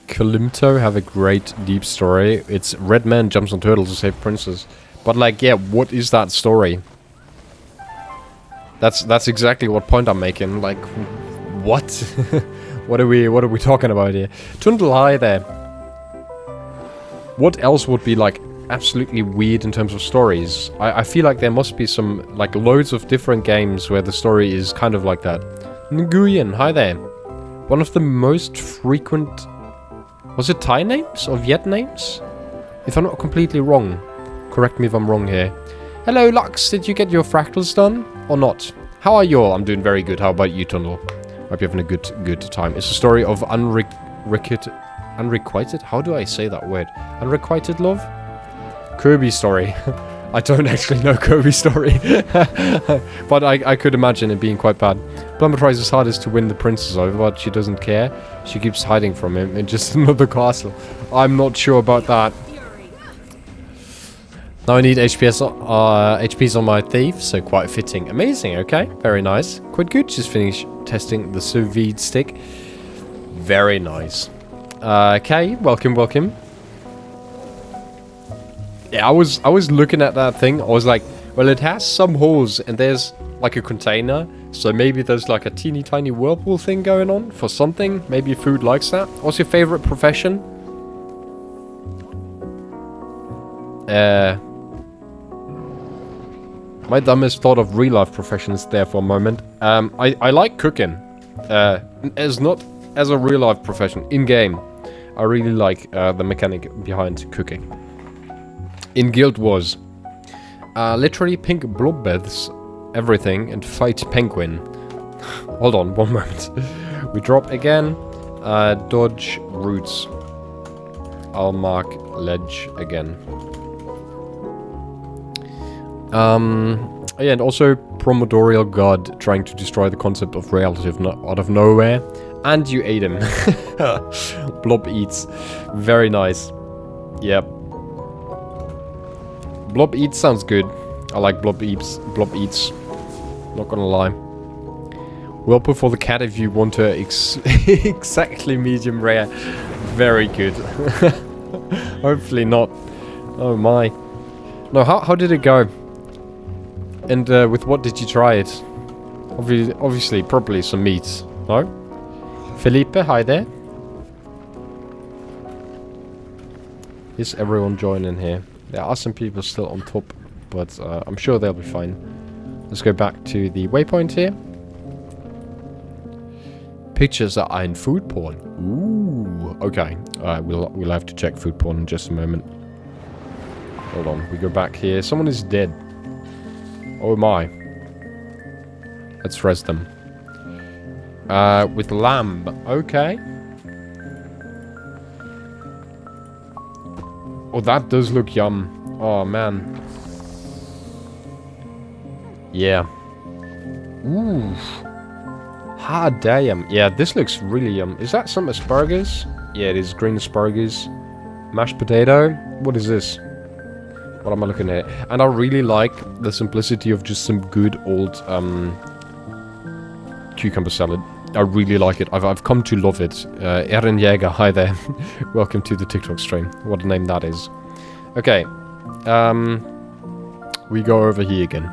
Kalimto have a great deep story. It's Red Man jumps on turtle to save princess. But like, yeah, what is that story? That's exactly what point I'm making. Like, what? what are we talking about here? Tundle, hi there. What else would be like absolutely weird in terms of stories? I feel like there must be some like loads of different games where the story is kind of like that. Nguyen, hi there. One of the most frequent... Was it Thai names or Viet names? If I'm not completely wrong. Correct me if I'm wrong here. Hello, Lux. Did you get your fractals done? Or not? How are you all? I'm doing very good. How about you, Tunnel? Hope you're having a good time. It's a story of unrequited? How do I say that word? Unrequited love? Kirby story. I don't actually know Kirby story. But I could imagine it being quite bad. Plumber tries his hardest to win the princess over, but she doesn't care. She keeps hiding from him in just another castle. I'm not sure about that. Now I need HPs on my thief, so quite fitting. Amazing, okay. Very nice. Quite good. Just finished testing the sous vide stick. Very nice. Okay, welcome. Yeah, I was looking at that thing. I was like, well, it has some holes and there's like a container. So maybe there's like a teeny tiny whirlpool thing going on for something. Maybe food likes that. What's your favorite profession? My dumbest thought of real life professions there for a moment. I like cooking. Not as a real life profession. In game. I really like the mechanic behind cooking. In Guild Wars. Literally pink blob baths everything and fight penguin. Hold on, one moment. We drop again. Dodge roots. I'll mark ledge again. Yeah, and also Primordial God trying to destroy the concept of reality out of nowhere. And you ate him. Blob eats. Very nice. Yep. Blob eats sounds good. I like blob eats. Not gonna lie. Whirlpool for the cat if you want her exactly medium rare. Very good. Hopefully not. Oh my. No, how did it go? And with what did you try it? Obviously, probably some meat. No? Felipe, hi there. Is everyone joining here? There are some people still on top, but I'm sure they'll be fine. Let's go back to the waypoint here. Pictures are in food porn. Ooh, okay. We'll have to check food porn in just a moment. Hold on, we go back here. Someone is dead. Oh my. Let's rest them. With lamb. Okay. Oh, that does look yum. Oh, man. Yeah. Ooh. Hard damn. Yeah, this looks really yum. Is that some asparagus? Yeah, it is green asparagus. Mashed potato. What is this? What am I looking at? And I really like the simplicity of just some good old cucumber salad. I really like it. I've come to love it. Eren Jäger, hi there. Welcome to the TikTok stream. What a name that is. Okay. We go over here again.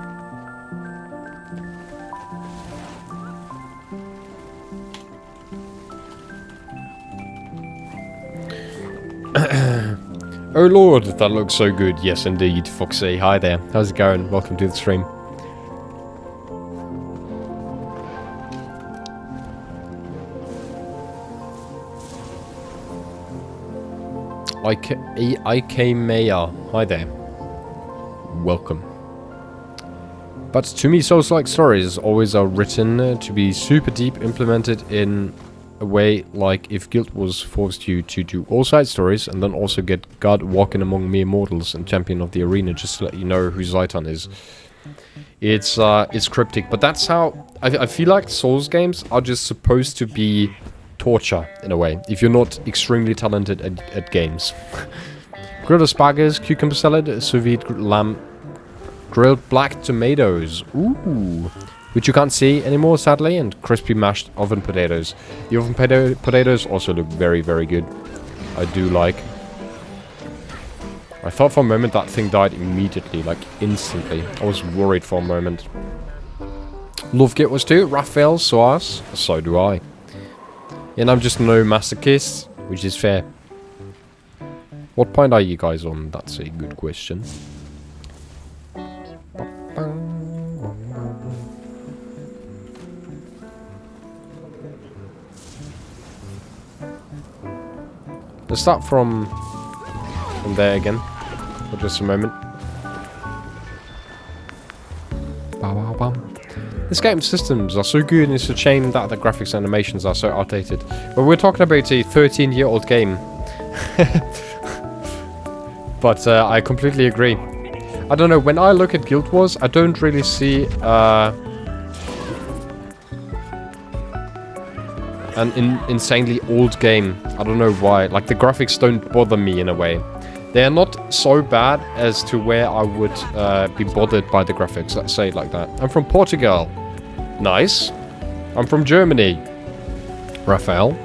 Oh lord, that looks so good. Yes, indeed, Foxy. Hi there. How's it going? Welcome to the stream. IK Maya. Hi there. Welcome. But to me, Souls-like stories always are written to be super deep, implemented in a way like if Guild Wars forced you to do all side stories and then also get God walking among mere mortals and champion of the arena just to let you know who Zaitan is. It's cryptic, but that's how I feel like Souls games are just supposed to be torture in a way if you're not extremely talented at games. Grilled asparagus, cucumber salad, sous vide lamb, grilled black tomatoes, ooh, which you can't see anymore sadly, and crispy mashed oven potatoes. The oven potatoes also look very, very good. I do like. I thought for a moment that thing died immediately, like instantly. I was worried for a moment. Love Git was too. Raphael Soas, so do I. And I'm just no masochist, which is fair. What point are you guys on? That's a good question. Let's start from there again, for just a moment. This game's systems are so good, and it's a shame that the graphics and animations are so outdated. But we're talking about a 13-year-old game. But I completely agree. I don't know, when I look at Guild Wars, I don't really see an insanely old game. I don't know why. Like, the graphics don't bother me in a way. They are not so bad as to where I would be bothered by the graphics. Let's say it like that. I'm from Portugal. Nice. I'm from Germany. Raphael.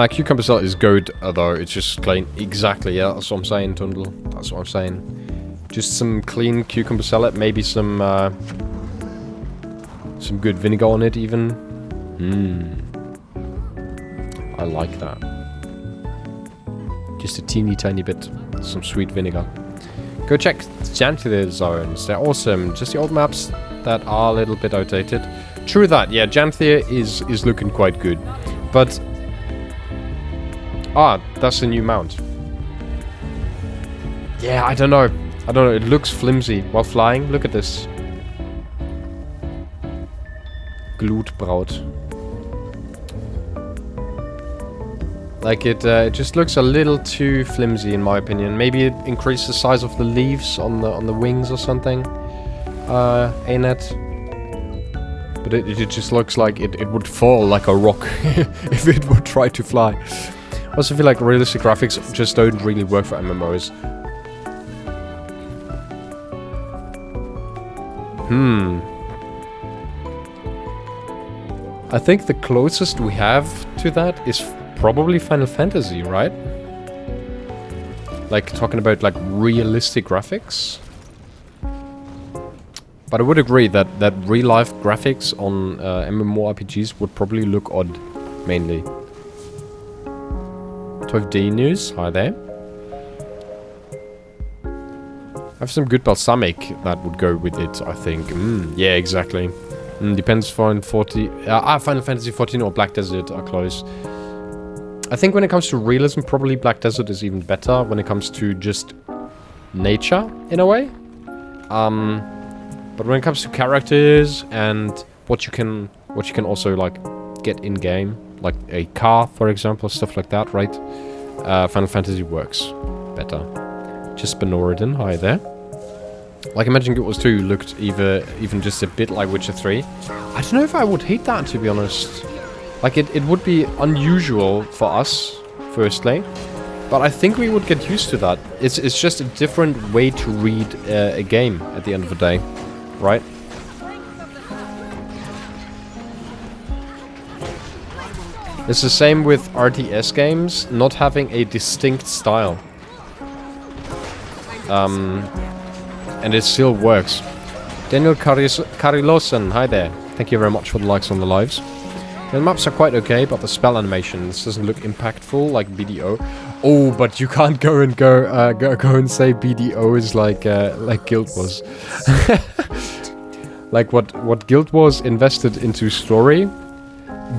Cucumber salad is good, though. It's just clean. Exactly, yeah. That's what I'm saying, Tundle. That's what I'm saying. Just some clean cucumber salad. Maybe some good vinegar on it, even. I like that. Just a teeny tiny bit. Some sweet vinegar. Go check Janthia zones. They're awesome. Just the old maps that are a little bit outdated. True that. Yeah, Janthia is looking quite good. But... that's a new mount. Yeah, I don't know. It looks flimsy while flying. Look at this. Glutbraut. Like it just looks a little too flimsy in my opinion. Maybe it increased the size of the leaves on the wings or something. Ain't it? But it just looks like it would fall like a rock if it would try to fly. I also feel like realistic graphics just don't really work for MMOs. I think the closest we have to that is probably Final Fantasy, right? Like, talking about, like, realistic graphics. But I would agree that real-life graphics on MMORPGs would probably look odd, mainly. 12D news, hi there. I have some good balsamic that would go with it, I think. Yeah, exactly. Depends on Final Fantasy 14 or Black Desert are close. I think when it comes to realism, probably Black Desert is even better when it comes to just nature, in a way. But when it comes to characters and what you can also like get in game, like a car, for example, stuff like that, right? Final Fantasy works better. Just Benoridin, hi there. Like Imagine Guild Wars 2 looked even just a bit like Witcher 3. I don't know if I would hate that, to be honest. Like, it would be unusual for us, firstly. But I think we would get used to that. It's just a different way to read a game at the end of the day. Right? It's the same with RTS games, not having a distinct style. And it still works. Daniel Karilosen, hi there. Thank you very much for the likes on the lives. The maps are quite okay, but the spell animations doesn't look impactful like BDO. Oh, but you can't go and say BDO is like Guild Wars. Like what Guild Wars invested into story,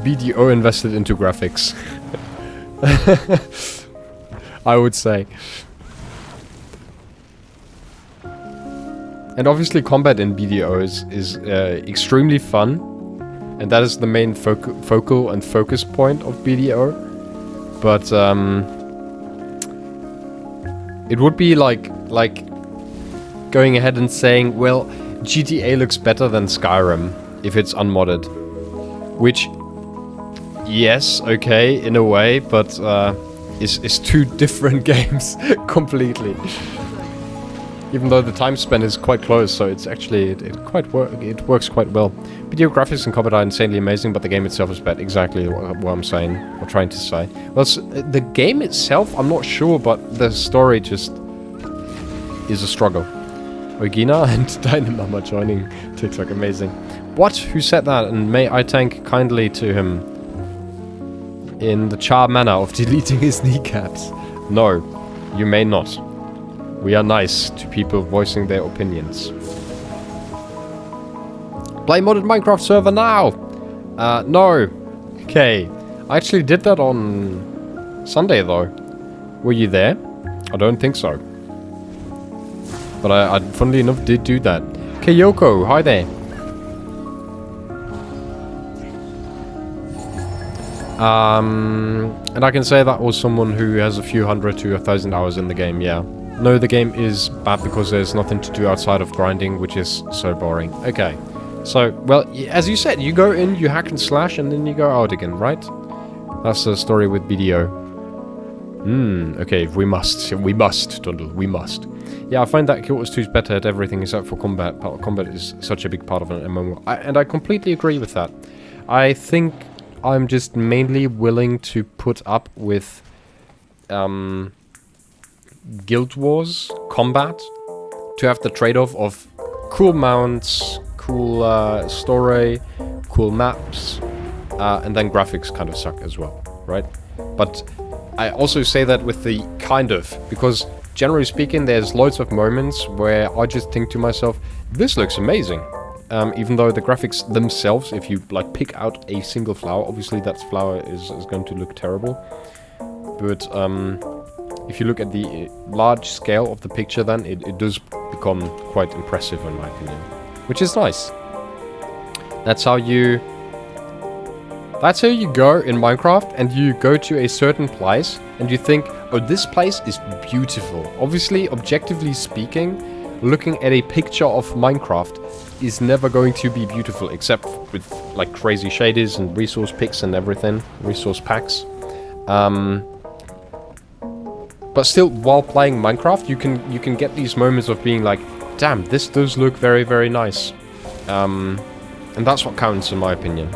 BDO invested into graphics. I would say. And obviously combat in BDO is extremely fun. And that is the main focal and focus point of BDO. But it would be like going ahead and saying, well, GTA looks better than Skyrim if it's unmodded. Which, yes, okay, in a way, but is two different games completely. Even though the time span is quite close, so it's actually it works quite well. Video graphics and combat are insanely amazing, but the game itself is bad. Exactly what I'm saying, or trying to say. Well, the game itself, I'm not sure, but the story just is a struggle. Ogina and Dynamama joining TikTok, amazing. What? Who said that? And may I thank kindly to him in the charm manner of deleting his kneecaps? No, you may not. We are nice to people voicing their opinions. Play modded Minecraft server now! No. Okay. I actually did that on Sunday though. Were you there? I don't think so. But I funnily enough did do that. Kyoko, hi there. And I can say that was someone who has a few hundred to 1,000 hours in the game, yeah. No, the game is bad because there's nothing to do outside of grinding, which is so boring. Okay. So, well, as you said, you go in, you hack and slash, and then you go out again, right? That's the story with BDO. Okay, we must, Dundle, we must. Yeah, I find that Guild Wars 2 is better at everything except for combat. Combat is such a big part of an MMO. And I completely agree with that. I think I'm just mainly willing to put up with Guild Wars combat to have the trade-off of cool mounts, cool story, cool maps, and then graphics kind of suck as well, right? But I also say that with the kind of, because generally speaking, there's loads of moments where I just think to myself, this looks amazing. Even though the graphics themselves, if you like pick out a single flower, obviously that flower is going to look terrible. But if you look at the large scale of the picture, then it does become quite impressive in my opinion. Which is nice. That's how you go in Minecraft, and you go to a certain place and you think, oh, this place is beautiful. Obviously, objectively speaking, looking at a picture of Minecraft is never going to be beautiful, except with like crazy shaders and resource picks and everything, resource packs. But still, while playing Minecraft, you can get these moments of being like, damn, this does look very, very nice. And that's what counts in my opinion,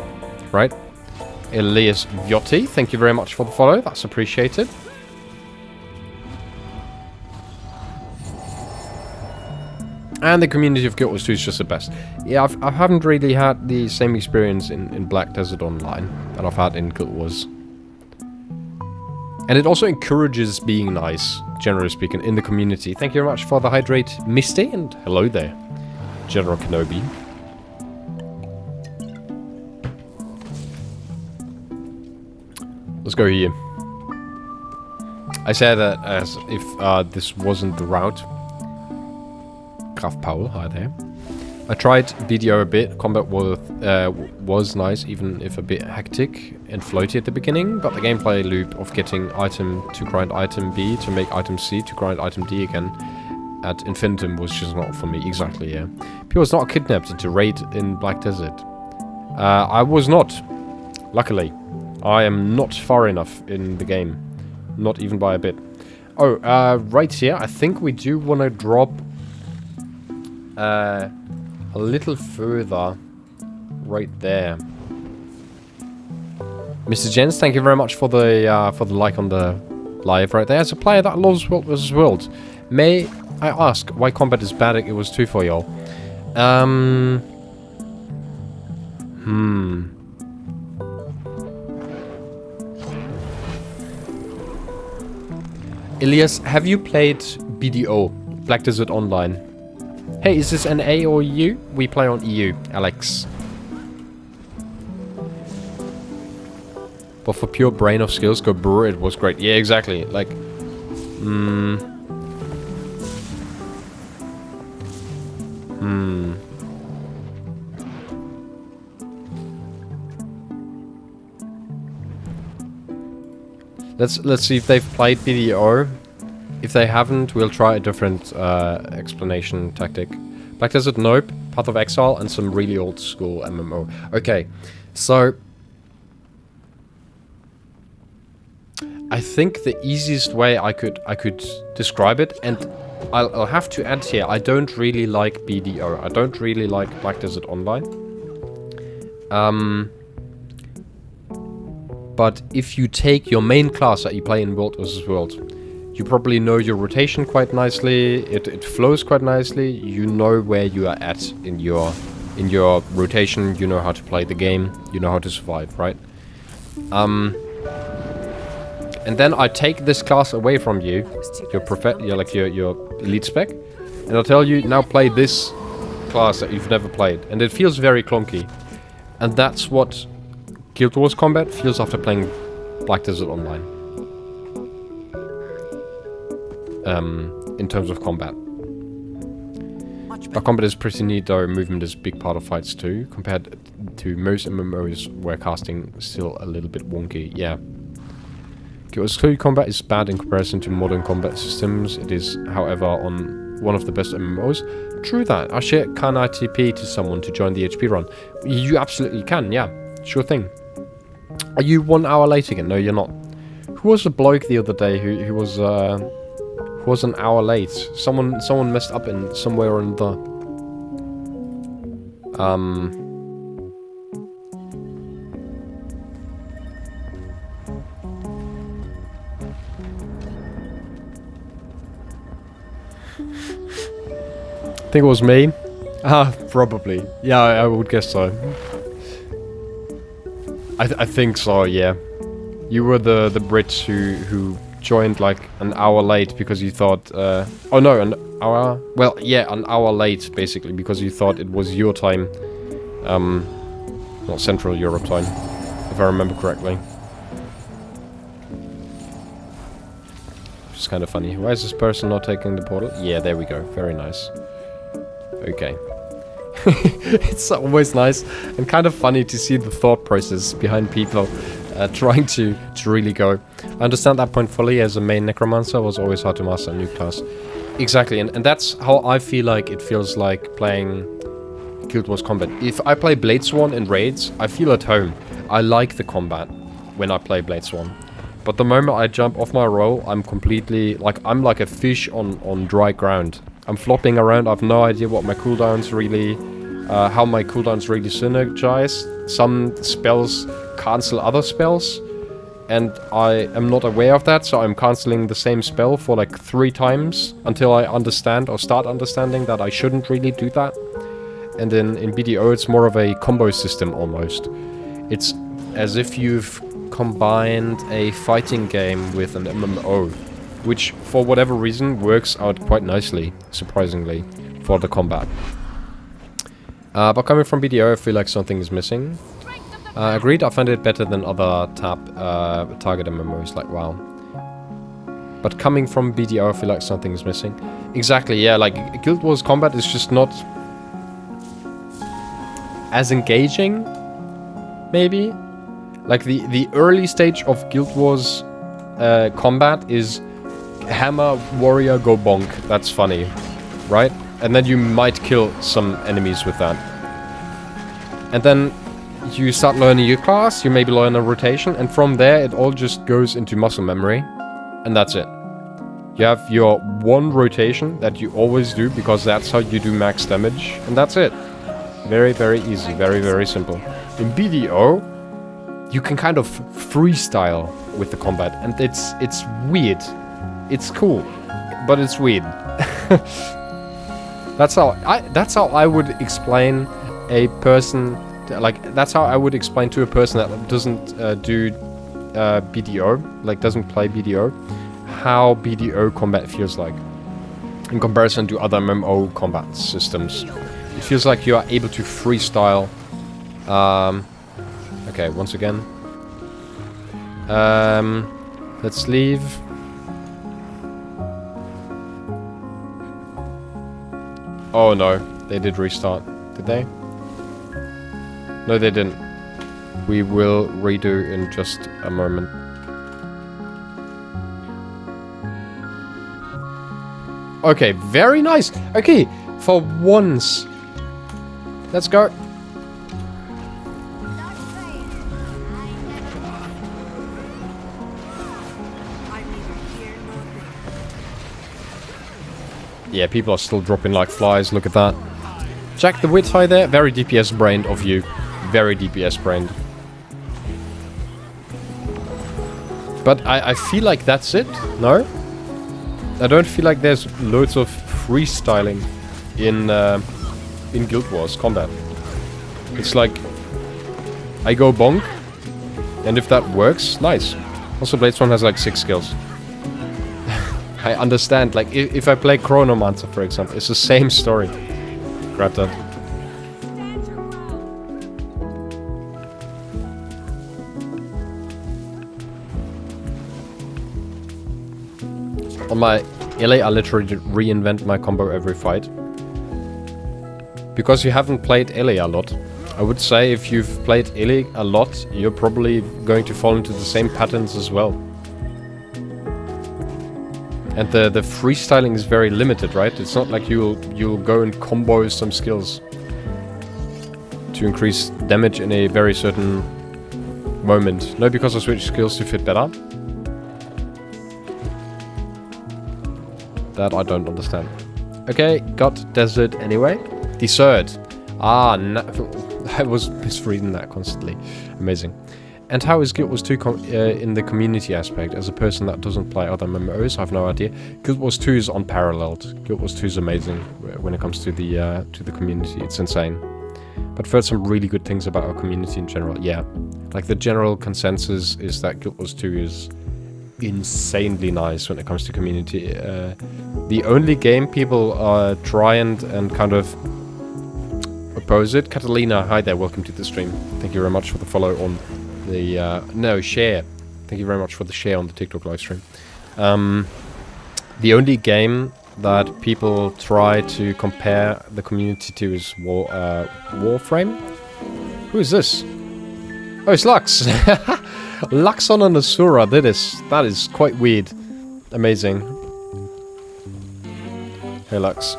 right? Elias Viotti, thank you very much for the follow, that's appreciated. And the community of Guild Wars 2 is just the best. Yeah, I haven't really had the same experience in Black Desert Online that I've had in Guild Wars. And it also encourages being nice, generally speaking, in the community. Thank you very much for the hydrate, Misty, and hello there, General Kenobi. Let's go here. I say that as if this wasn't the route. Graf Paul, hi there. I tried BDO a bit. Combat was nice, even if a bit hectic and floaty at the beginning, but the gameplay loop of getting item to grind item B to make item C to grind item D again at infinitum was just not for me. Exactly, yeah. People was not kidnapped into raid in Black Desert. I was not. Luckily. I am not far enough in the game. Not even by a bit. Oh, right here, I think we do want to drop a little further right there. Mr. Jens, thank you very much for the like on the live right there. As a player that loves World vs. World, may I ask why combat is bad at Guild Wars 2 for y'all? Elias, have you played BDO, Black Desert Online? Hey, is this an A or EU? We play on EU, Alex. But for pure brain of skills, go Brewer, it was great. Yeah, exactly. Like, Let's see if they've played BDO. If they haven't, we'll try a different explanation tactic. Black Desert, nope. Path of Exile and some really old school MMO. Okay, so I think the easiest way I could describe it, and I'll have to add here, I don't really like BDO. I don't really like Black Desert Online. But if you take your main class that you play in World vs. World, you probably know your rotation quite nicely. It flows quite nicely. You know where you are at in your rotation. You know how to play the game. You know how to survive, right? And then I take this class away from you, your elite spec, and I'll tell you now play this class that you've never played, and it feels very clunky, and that's what Guild Wars combat feels after playing Black Desert Online. In terms of combat. But combat is pretty neat though, movement is a big part of fights too, compared to most MMOs where casting is still a little bit wonky, yeah. Guild Wars 2 combat is bad in comparison to modern combat systems, it is however on one of the best MMOs. True that, Actually, can I TP to someone to join the HP run? You absolutely can, yeah, sure thing. Are you 1 hour late again? No, you're not. Who was the bloke the other day who was an hour late? Someone messed up in somewhere or another. I think it was me. Probably. Yeah, I would guess so. I think so, yeah. You were the Brit who joined like an hour late because you thought... oh no, an hour? Well, yeah, an hour late basically because you thought it was your time. Not Central Europe time, if I remember correctly. Which is kind of funny. Why is this person not taking the portal? Yeah, there we go. Very nice. Okay. It's always nice and kind of funny to see the thought process behind people trying to really go. I understand that point fully. As a main necromancer, it was always hard to master a new class. Exactly, and that's how I feel like it feels like playing Guild Wars combat. If I play Bladesworn in raids, I feel at home. I like the combat when I play Bladesworn. But the moment I jump off my role, I'm completely like I'm like a fish on dry ground. I'm flopping around. I have no idea what my cooldowns really, how my cooldowns really synergize. Some spells cancel other spells, and I am not aware of that, so I'm canceling the same spell for like 3 times until I understand or start understanding that I shouldn't really do that. And then in BDO, it's more of a combo system almost. It's as if you've combined a fighting game with an MMO, which for whatever reason works out quite nicely, surprisingly, for the combat. But coming from BDO, I feel like something is missing. Agreed, I find it better than other target MMOs like WoW. But coming from BDO, I feel like something is missing. Exactly, yeah, like Guild Wars combat is just not as engaging, maybe? Like the early stage of Guild Wars combat is hammer, warrior, go bonk. That's funny, right? And then you might kill some enemies with that. And then you start learning your class, you maybe learn a rotation, and from there it all just goes into muscle memory. And that's it. You have your one rotation that you always do because that's how you do max damage, and that's it. Very, very easy, very, very simple. In BDO, you can kind of freestyle with the combat, and it's weird. It's cool, but it's weird. That's how I would explain a person. Like that's how I would explain to a person that doesn't do BDO, like doesn't play BDO, how BDO combat feels like in comparison to other MMO combat systems. It feels like you are able to freestyle. Okay, once again. Let's leave. Oh no, they did restart. Did they? No, they didn't. We will redo in just a moment. Okay, very nice. Okay, for once. Let's go. Yeah, people are still dropping like flies. Look at that. Jack the Wit High there. Very DPS brained of you. Very DPS brained. But I feel like that's it. No? I don't feel like there's loads of freestyling in Guild Wars combat. It's like I go bonk, and if that works, nice. Also, Bladestorm has like 6 skills. I understand, like, if I play Chronomancer, for example, it's the same story. Grab that. On my LA, I literally reinvent my combo every fight. Because you haven't played LA a lot. I would say if you've played LA a lot, you're probably going to fall into the same patterns as well. And the freestyling is very limited, right? It's not like you'll go and combo some skills to increase damage in a very certain moment. No, because I switched skills to fit better. That I don't understand. Okay, got desert anyway. Desert. Ah, no, I was misreading that constantly. Amazing. And how is Guild Wars 2 in the community aspect? As a person that doesn't play other MMOs, I have no idea. Guild Wars 2 is unparalleled. Guild Wars 2 is amazing when it comes to the community. It's insane. But I've heard some really good things about our community in general. Yeah, like the general consensus is that Guild Wars 2 is insanely nice when it comes to community. The only game people try and kind of oppose it. Catalina, hi there, welcome to the stream. Thank you very much for the follow on the share. Thank you very much for the share on the TikTok live stream. The only game that people try to compare the community to is Warframe. Who is this? Oh, it's Lux. Luxon and Asura. That is quite weird. Amazing. Hey Lux.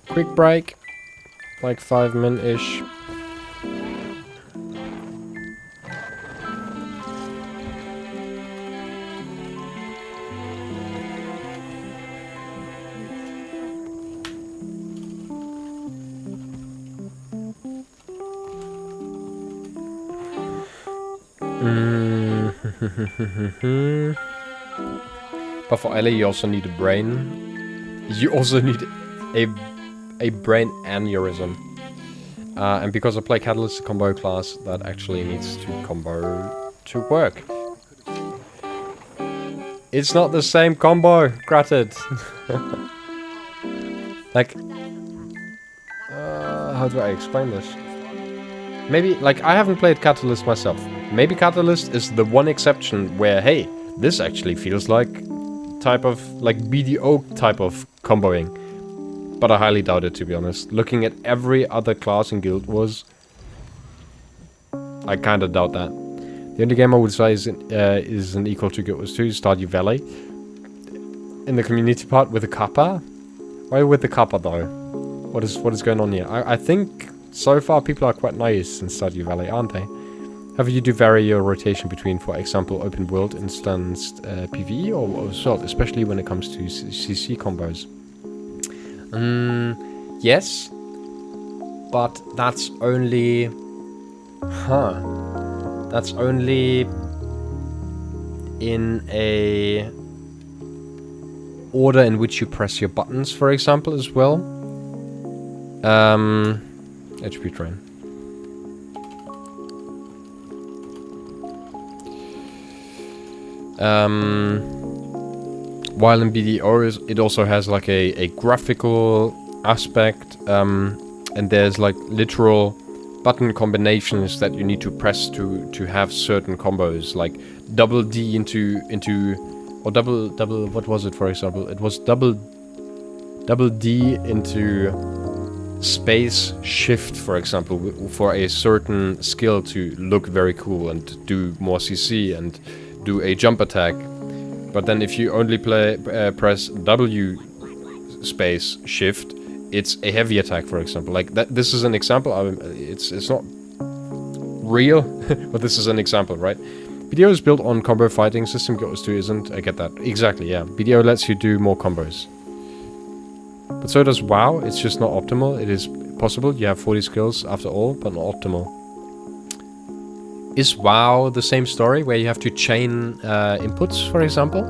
Quick break. Like 5 min-ish. But for LA you also need a brain. You also need a brain aneurysm. And because I play Catalyst combo class, that actually needs to combo to work. It's not the same combo, granted. Like, how do I explain this? Maybe, like, I haven't played Catalyst myself. Maybe Catalyst is the one exception where, hey, this actually feels like type of, like, BDO type of comboing. But I highly doubt it, to be honest. Looking at every other class in Guild Wars, I kind of doubt that. The only game I would say is an equal to Guild Wars 2 is Stardew Valley. In the community part with the Kappa. Why with the Kappa though? What is going on here? I think so far people are quite nice in Stardew Valley, aren't they? However, you do vary your rotation between, for example, open world instanced PvE or assault, especially when it comes to CC combos. Yes, but that's only, that's only in a order in which you press your buttons, for example, as well. HP train. While in BDO, it also has like a graphical aspect, and there's like literal button combinations that you need to press to have certain combos, like double D into or double what was it, for example? It was double D into space shift, for example, for a certain skill to look very cool and do more CC and do a jump attack. But then if you only press W space shift, it's a heavy attack, for example. Like that. This is an example. It's not real, but this is an example, right? BDO is built on combo fighting. System Guilds 2 isn't. I get that. Exactly, yeah. BDO lets you do more combos. But so does WoW. It's just not optimal. It is possible. You have 40 skills after all, but not optimal. Is WoW the same story where you have to chain inputs, for example?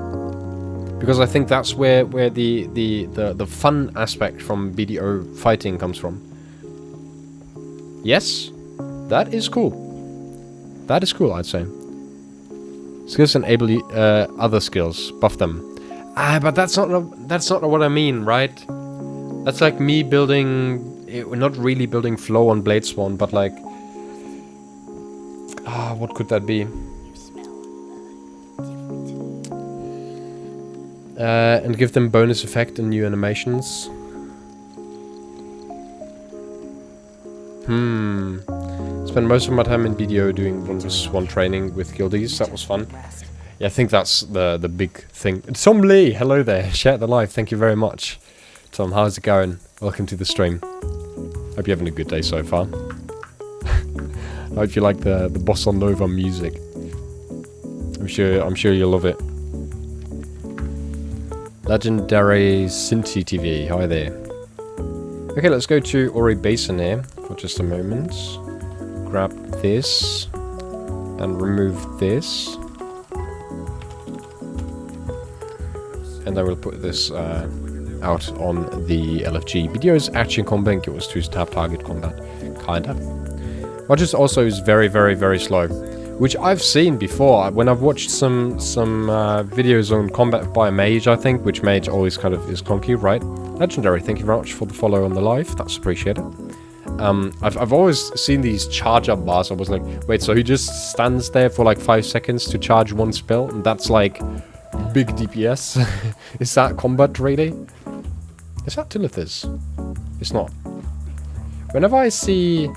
Because I think that's where the fun aspect from BDO fighting comes from. Yes, that is cool. That is cool, I'd say. Skills enable other skills, buff them. But that's not what I mean, right? That's like me building, not really building flow on Bladeswan, but like, what could that be? And give them bonus effect and new animations. Spent most of my time in BDO doing 1v1 training with guildies. That was fun. Yeah, I think that's the big thing. Tom Lee, hello there. Share the live. Thank you very much. Tom, how's it going? Welcome to the stream. Hope you're having a good day so far. I hope you like the bossa nova music. I'm sure you'll love it. Legendary Cinti TV, hi there. Okay, let's go to Ori Basin here for just a moment. Grab this and remove this. And then we'll put this out on the LFG. BDO is action combat, it was to tap target combat, kinda. Rogers also is very, very, very slow, which I've seen before when I've watched some videos on combat by a mage, I think, which mage always kind of is clunky, right? Legendary, thank you very much for the follow on the live, that's appreciated. I've always seen these charge up bars. I was like, wait, so he just stands there for like 5 seconds to charge one spell, and that's like big DPS? Is that combat really? Is that Tilithis? It's not. Whenever I see...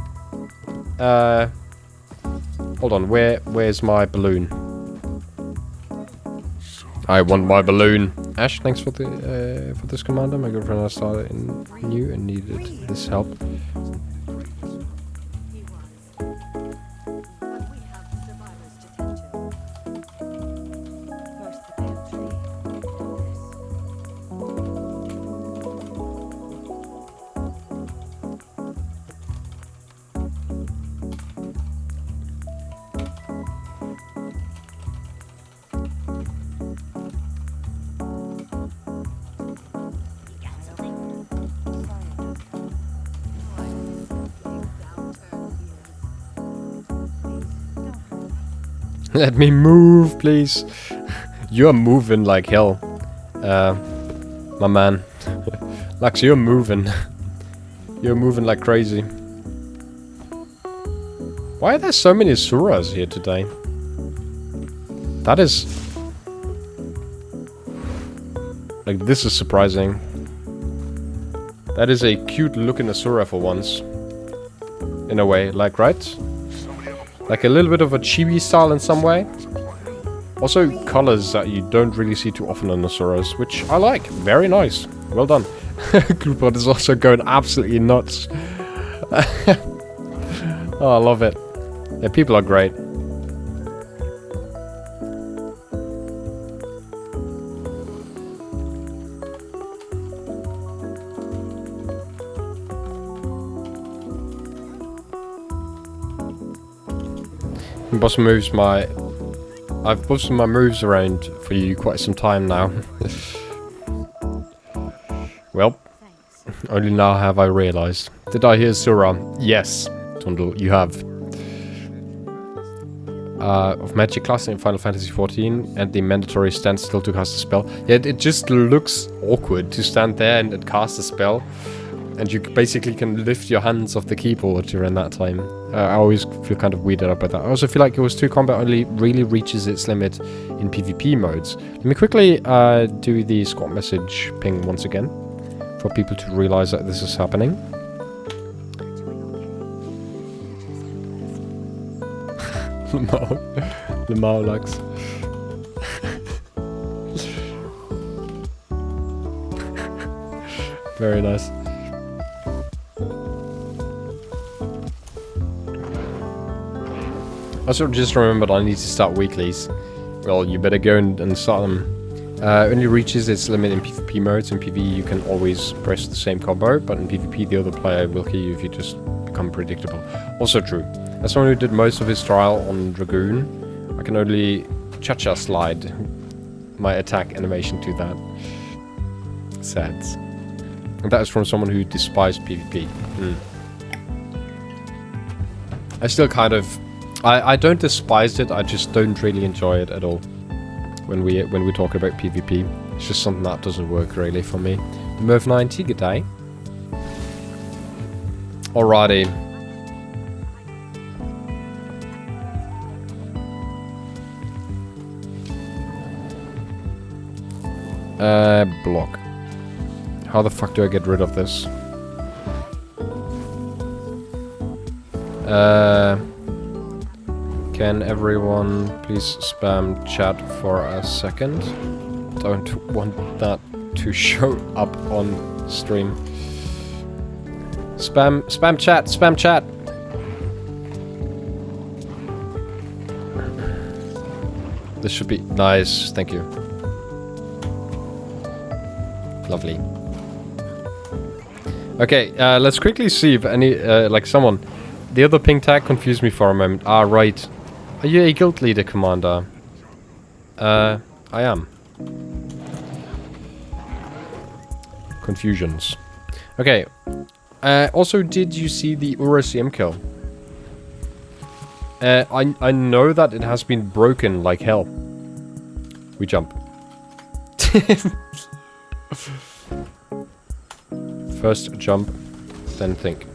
hold on, where's my balloon? I want my balloon. Ash, thanks for the for this commander. My girlfriend and I started new and needed this help. Let me move, please. You're moving like hell. My man. Lux, you're moving. You're moving like crazy. Why are there so many Suras here today? That is... like, this is surprising. That is a cute looking Asura for once. In a way, like, right? Like a little bit of a chibi style in some way. Also colors that you don't really see too often on Asuras, which I like. Very nice. Well done. Gloopod is also going absolutely nuts. Oh, I love it. Yeah, people are great. Boss moves my... I've bossed my moves around for you quite some time now. Well, only now have I realized. Did I hear Sura? Yes, Tundle, you have. of magic class in Final Fantasy XIV and the mandatory standstill to cast a spell. Yeah, it just looks awkward to stand there and cast a spell. And you basically can lift your hands off the keyboard during that time. I always feel kind of weirded out by that. I also feel like Heroes 2 combat only really reaches its limit in PvP modes. Let me quickly do the squad message ping once again for people to realize that this is happening. Lamau likes. Very nice. Also, just remembered I need to start weeklies. Well, you better go and start them. Only reaches its limit in PvP modes. In PvE, you can always press the same combo, but in PvP, the other player will kill you if you just become predictable. Also true. As someone who did most of his trial on Dragoon, I can only cha-cha slide my attack animation to that. Sad. And that is from someone who despised PvP. I still kind of... I don't despise it, I just don't really enjoy it at all. When we talk about PvP. It's just something that doesn't work really for me. Merv 90, good day. Alrighty. Block. How the fuck do I get rid of this? Can everyone please spam chat for a second? Don't want that to show up on stream. Spam chat, spam chat! This should be nice, thank you. Lovely. Okay, let's quickly see if any, like someone... The other ping tag confused me for a moment. Ah, right. Are you a guild leader, Commander? I am. Confusions. Okay. Also, did you see the Urasium kill? I know that it has been broken like hell. We jump. First jump, then think.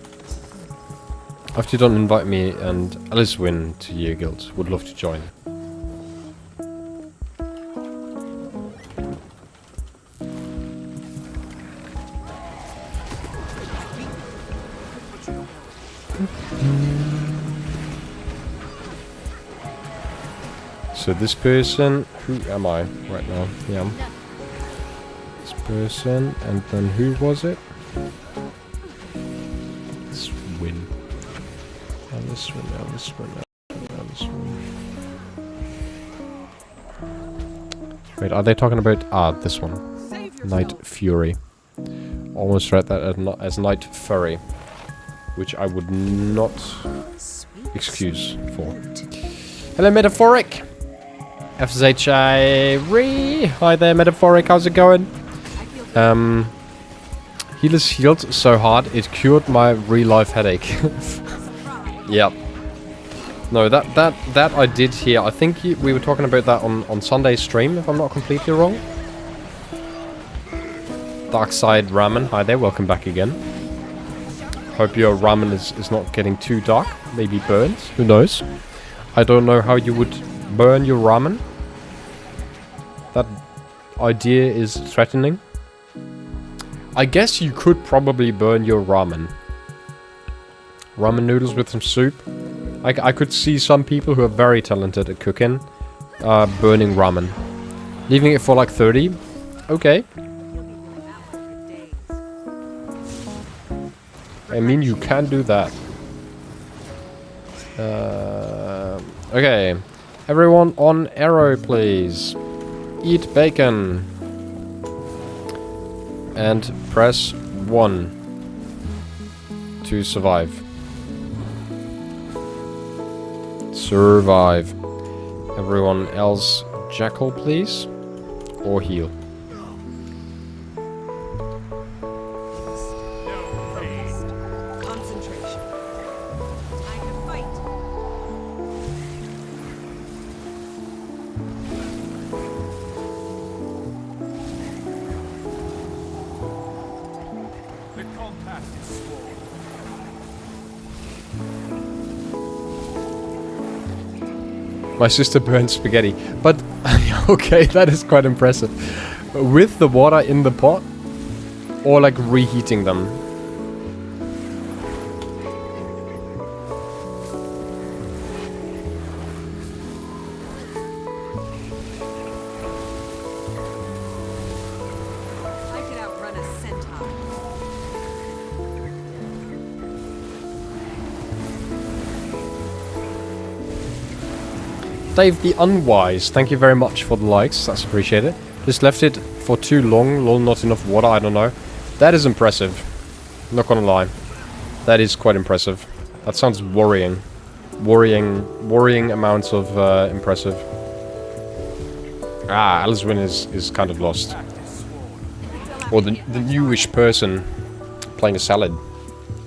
After you don't invite me and Alice win to your guild, would love to join. So this person, who am I right now? Yeah. This person, and then who was it? This win. This one, this one, this one. Wait, are they talking about... Ah, this one. Night Fury. Almost read that as Night Fury. Which I would not excuse for. Hello, Metaphoric! FZHI. Hi there, Metaphoric, how's it going? Healers healed so hard, it cured my real-life headache. Yep. No, that I did hear. I think we were talking about that on Sunday's stream, if I'm not completely wrong. Darkside Ramen, hi there, welcome back again. Hope your ramen is not getting too dark, maybe burned, who knows. I don't know how you would burn your ramen. That idea is threatening. I guess you could probably burn your ramen. Ramen noodles with some soup. I could see some people who are very talented at cooking burning ramen. Leaving it for like 30. Okay. I mean, you can do that. Okay. Everyone on arrow, please. Eat bacon. And press 1 to survive. Survive. Everyone else, jackal, please. Or heal. Concentration. I can fight. My sister burns spaghetti. But, okay, that is quite impressive. With the water in the pot? Or like reheating them? I could outrun a centaur. Dave the Unwise, thank you very much for the likes, that's appreciated. Just left it for too long, lol, not enough water, I don't know. That is impressive. Not gonna lie. That is quite impressive. That sounds worrying. Worrying amounts of impressive. Ah, Alice Wynn is kind of lost. Or the newish person playing a salad.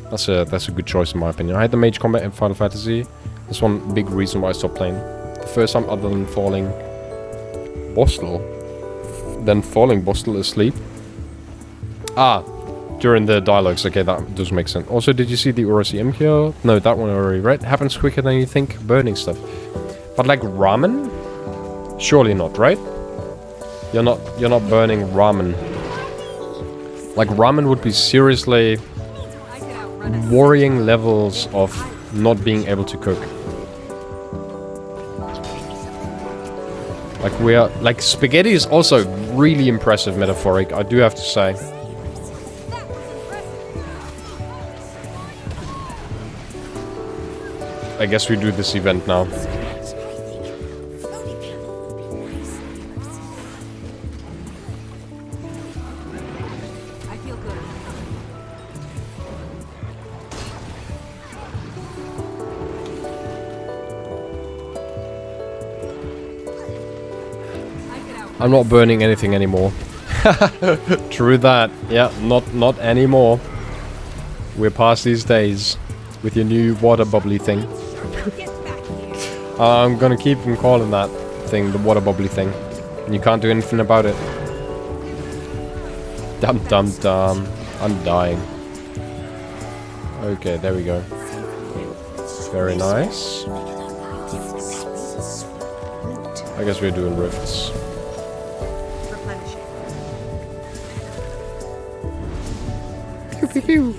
That's a good choice in my opinion. I had the mage combat in Final Fantasy. That's one big reason why I stopped playing. The first time other than falling Bostel. Then falling Bostel asleep. Ah, during the dialogues. Okay, that does make sense. Also, did you see the Urosium kill? No, that one already, right? Happens quicker than you think. Burning stuff. But like ramen? Surely not, right? You're not burning ramen. Like ramen would be seriously worrying levels of not being able to cook. Like spaghetti is also really impressive metaphoric, I do have to say. I guess we do this event now. I feel good. I'm not burning anything anymore. True that. Yeah, not anymore. We're past these days with your new water bubbly thing. I'm gonna keep on calling that thing the water bubbly thing. And you can't do anything about it. Dum dum dum. I'm dying. Okay, there we go. Very nice. I guess we're doing rifts. Pew pew pew.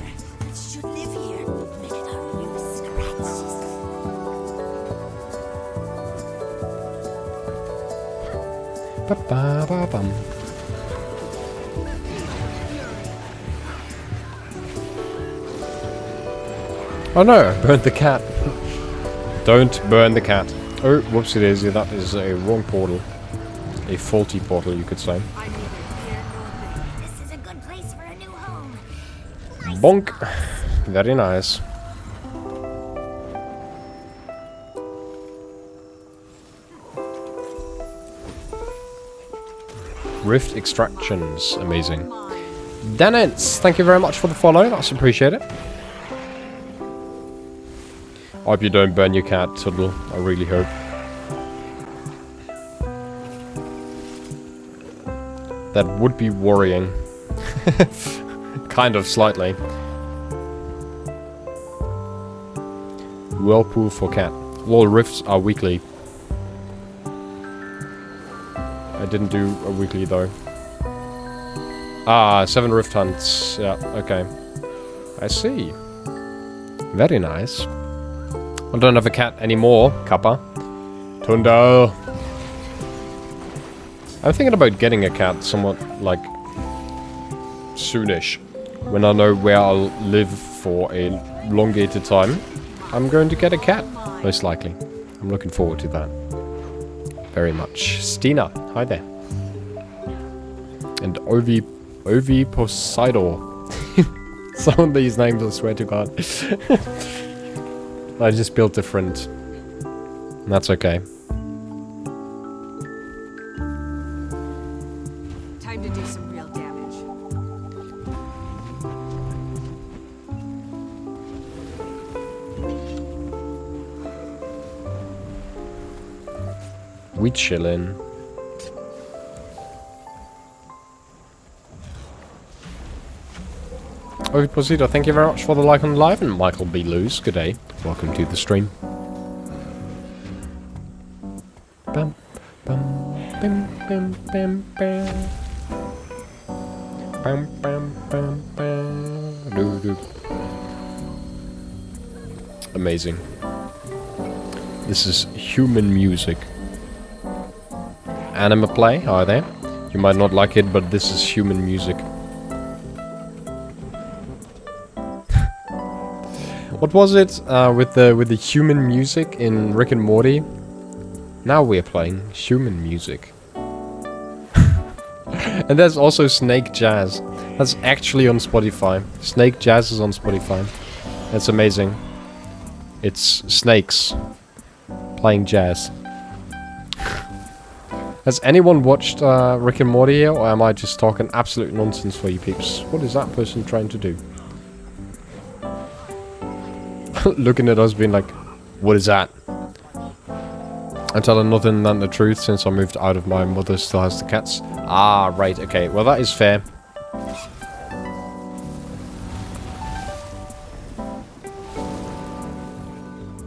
Should live here. Make it our new scratches. Ba ba ba bum. Oh no, I burned the cat. Don't burn the cat. Oh, whoopsie daisy, that is a wrong portal. A faulty portal, you could say. This is a good place for a new home. Bonk. Very nice. Rift extractions, amazing. Dennis, thank you very much for the follow, that's appreciated. I hope you don't burn your cat, Tuddle. I really hope. That would be worrying. Kind of, slightly. Whirlpool for cat. Lol, rifts are weekly. I didn't do a weekly though. Ah, 7 rift hunts. Yeah, okay. I see. Very nice. I don't have a cat anymore, Kappa. Tundo. I'm thinking about getting a cat somewhat, like, soonish. When I know where I'll live for a elongated time, I'm going to get a cat, most likely. I'm looking forward to that. Very much. Stina, hi there. And Ovi Poseidor. Some of these names, I swear to God. I just built different. That's okay. Time to do some real damage. We chillin'. Ovid Posito, thank you very much for the like on live. And Michael B. Lewis, good day. Welcome to the stream. Bam, bam, bam, bam, bam, bam. Bam, bam, bam, bam. Doo, doo. Amazing. This is human music. Anime play, hi there. You might not like it, but this is human music. What was it with the human music in Rick and Morty? Now we're playing human music. And there's also Snake Jazz. That's actually on Spotify. Snake Jazz is on Spotify. That's amazing. It's snakes playing jazz. Has anyone watched Rick and Morty here, or am I just talking absolute nonsense for you peeps? What is that person trying to do? Looking at us being like, what is that? I'm telling nothing than the truth since I moved out of my mother still has the cats. Ah, right, okay. Well, that is fair.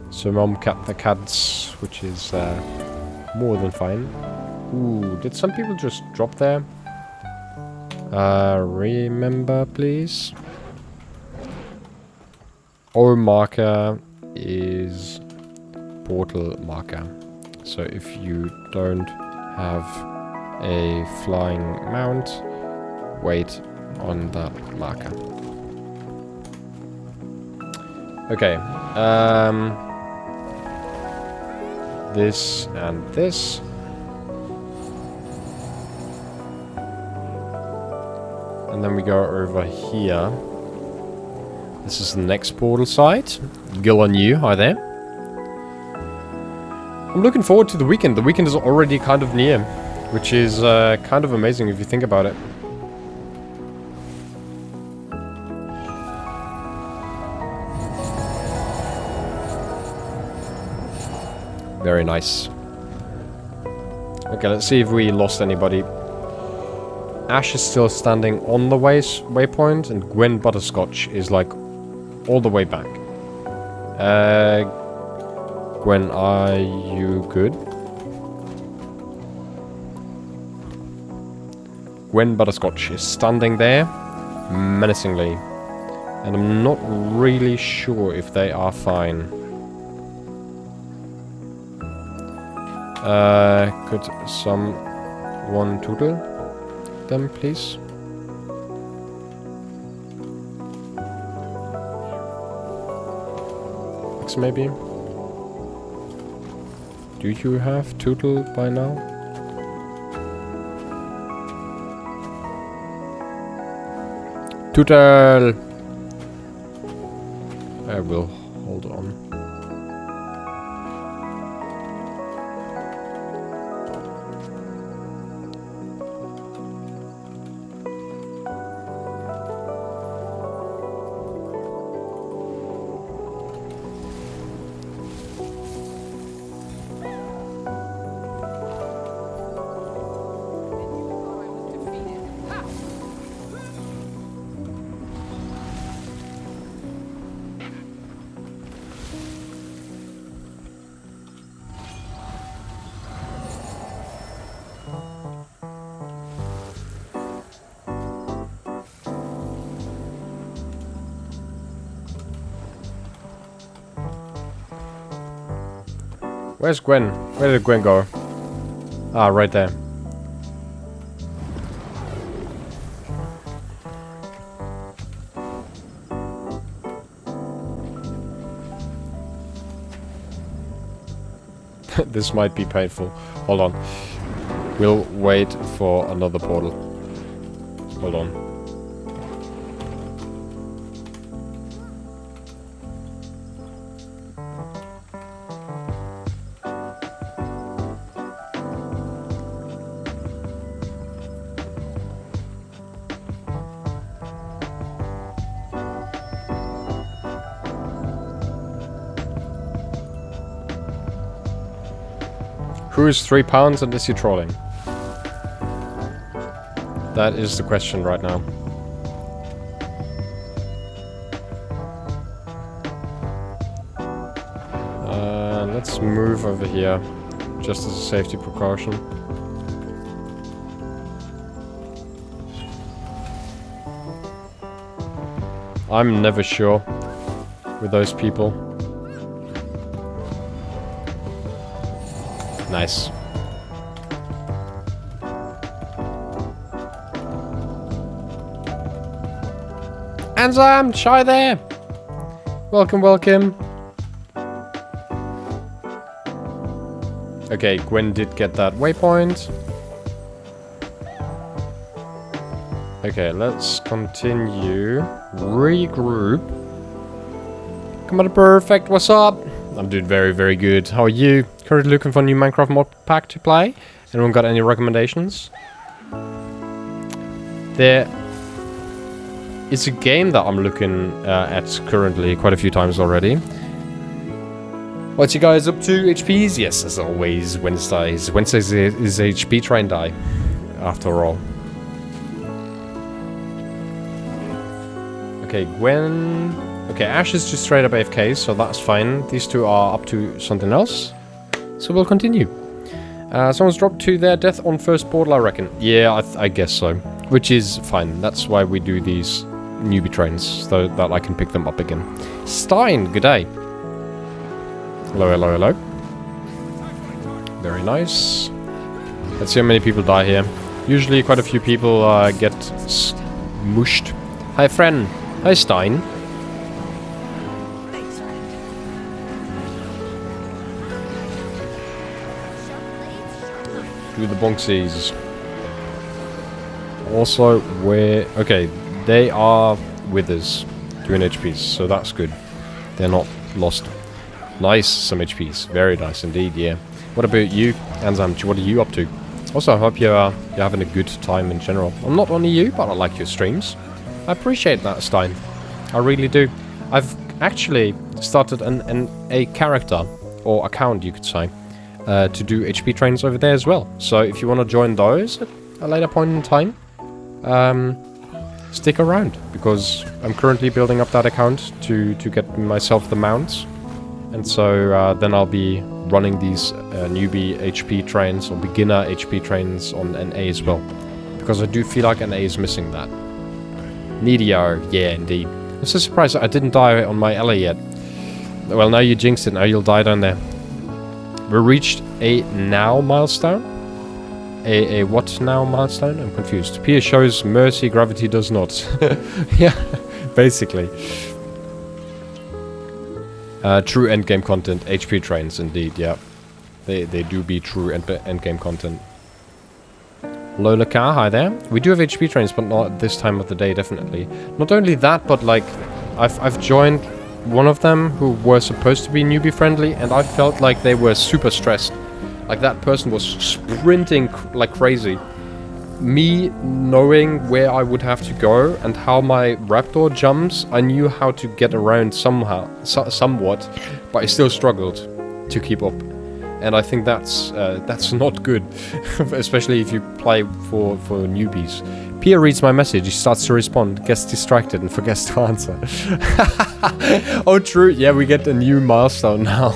So mom kept the cats, which is more than fine. Ooh, did some people just drop there? Remember, please. Our marker is portal marker. So if you don't have a flying mount, wait on that marker. Okay. This and this. And then we go over here. This is the next portal site. Gil on you, hi there. I'm looking forward to the weekend. The weekend is already kind of near, which is kind of amazing if you think about it. Very nice. Okay, let's see if we lost anybody. Ash is still standing on the waypoint, and Gwen Butterscotch is like all the way back. Gwen, are you good? Gwen Butterscotch is standing there menacingly, and I'm not really sure if they are fine. Could someone tootle them, please? X maybe? Do you have tootle by now? Tootle! I will hold on. Where's Gwen? Where did Gwen go? Ah, right there. This might be painful. Hold on. We'll wait for another portal. Hold on. Who is 3 pounds and is he trolling? That is the question right now. let's move over here. Just as a safety precaution. I'm never sure with those people. Nice. Anzam, shy there. Welcome, welcome. Okay, Gwen did get that waypoint. Okay, let's continue. Regroup. Come on, perfect. What's up? I'm doing very, very good. How are you? Currently looking for a new Minecraft mod pack to play. Anyone got any recommendations? There is a game that I'm looking at currently quite a few times already. What you guys up to? HPs? Yes, as always, Wednesdays. Wednesdays is HP train day, after all. Okay, Gwen... Okay, Ash is just straight up AFK, so that's fine. These two are up to something else. So we'll continue. Someone's dropped to their death on first portal, I reckon. Yeah, I guess so. Which is fine. That's why we do these newbie trains, so that I can pick them up again. Stein, good day. Hello, hello, hello. Very nice. Let's see how many people die here. Usually quite a few people get mushed. Hi, friend. Hi, Stein. Thanks, friend. Do the bonksies. Also, where... Okay, they are with us doing HPs, so that's good. They're not lost. Nice, some HPs. Very nice indeed, yeah. What about you, Anzam? What are you up to? Also, I hope you're having a good time in general. I'm not only you, but I like your streams. I appreciate that, Stein. I really do. I've actually started a character, or account, you could say, to do HP trains over there as well. So if you want to join those at a later point in time, stick around, because I'm currently building up that account to get myself the mounts. And so then I'll be running these newbie HP trains or beginner HP trains on NA as well. Because I do feel like NA is missing that. Needio, yeah, indeed. I'm so surprised that I didn't die on my Ella yet. Well, now you jinxed it, now you'll die down there. We reached a now milestone? A what now milestone? I'm confused. Pia shows mercy, gravity does not. Yeah, basically. True endgame content, HP trains, indeed, yeah. They do be true endgame content. Lola Car, hi there. We do have HP trains, but not at this time of the day, definitely. Not only that, but like, I've joined one of them who were supposed to be newbie friendly, and I felt like they were super stressed. Like that person was sprinting like crazy. Me knowing where I would have to go and how my raptor jumps, I knew how to get around somehow, somewhat, but I still struggled to keep up. And I think that's not good, especially if you play for newbies. Pia reads my message, he starts to respond, gets distracted and forgets to answer. Oh, true. Yeah, we get a new milestone now.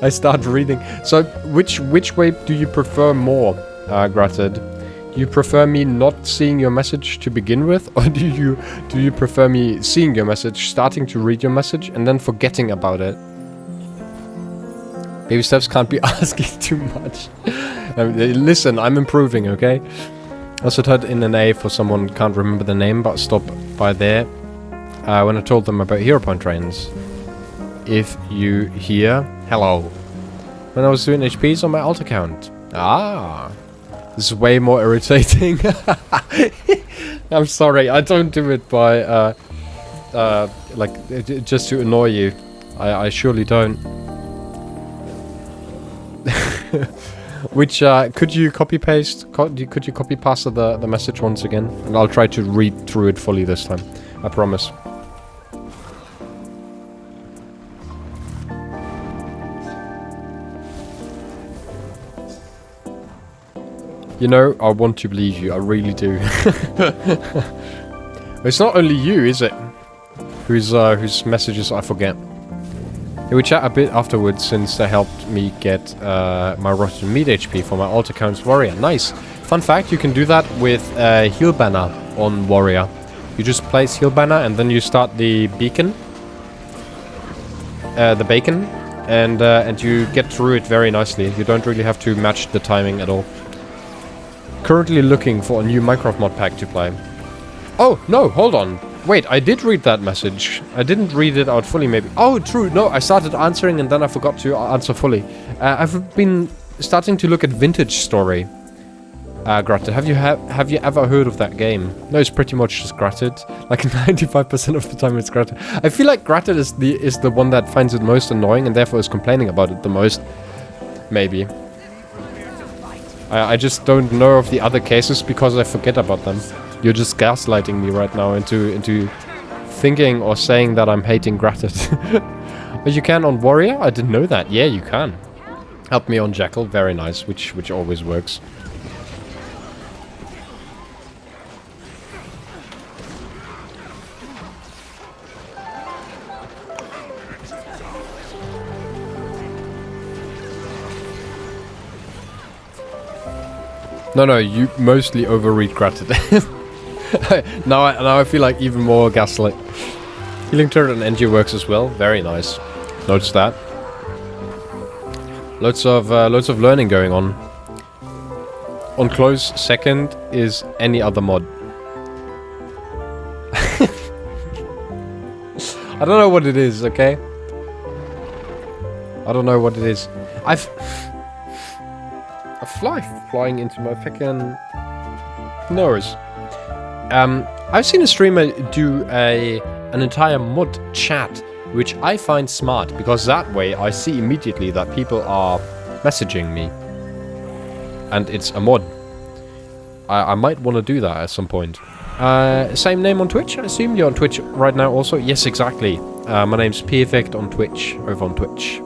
I start reading. So, which way do you prefer more, Gratted? Do you prefer me not seeing your message to begin with, or do you prefer me seeing your message, starting to read your message, and then forgetting about it? Baby steps, can't be asking too much. Listen, I'm improving, okay? I also tried in an A for someone, can't remember the name, but stop by there. When I told them about hero point trains. If you hear, hello. When I was doing HPs on my alt account. Ah. This is way more irritating. I'm sorry, I don't do it by, like, just to annoy you. I surely don't. Which, could you copy paste? Could you copy paste the message once again? And I'll try to read through it fully this time. I promise. You know, I want to believe you. I really do. It's not only you, is it? Whose messages I forget. We chat a bit afterwards since they helped me get my rotten meat HP for my alt account's warrior. Nice. Fun fact, you can do that with heal banner on warrior. You just place heal banner and then you start the beacon. The bacon. And you get through it very nicely. You don't really have to match the timing at all. Currently looking for a new Minecraft mod pack to play. Oh, no, hold on. Wait, I did read that message. I didn't read it out fully, maybe. Oh, true. No, I started answering and then I forgot to answer fully. I've been starting to look at Vintage Story. Gratted. Have you ever heard of that game? No, it's pretty much just Gratted. Like 95% of the time it's Gratted. I feel like Gratted is the one that finds it most annoying and therefore is complaining about it the most. Maybe. I just don't know of the other cases because I forget about them. You're just gaslighting me right now into thinking or saying that I'm hating Gratted. But you can on Warrior? I didn't know that. Yeah, you can. Help me on Jackal. Very nice, which always works. No, you mostly overread Gratted. now I feel like even more gaslight. Healing turret and NG works as well. Very nice. Notice that. Loads of learning going on. On close second is any other mod. I don't know what it is, okay? I don't know what it is. A fly flying into my fucking nose. I've seen a streamer do an entire mod chat, which I find smart, because that way I see immediately that people are messaging me. And it's a mod. I might want to do that at some point. Same name on Twitch? I assume you're on Twitch right now also? Yes, exactly. My name's Perfect on Twitch, over on Twitch.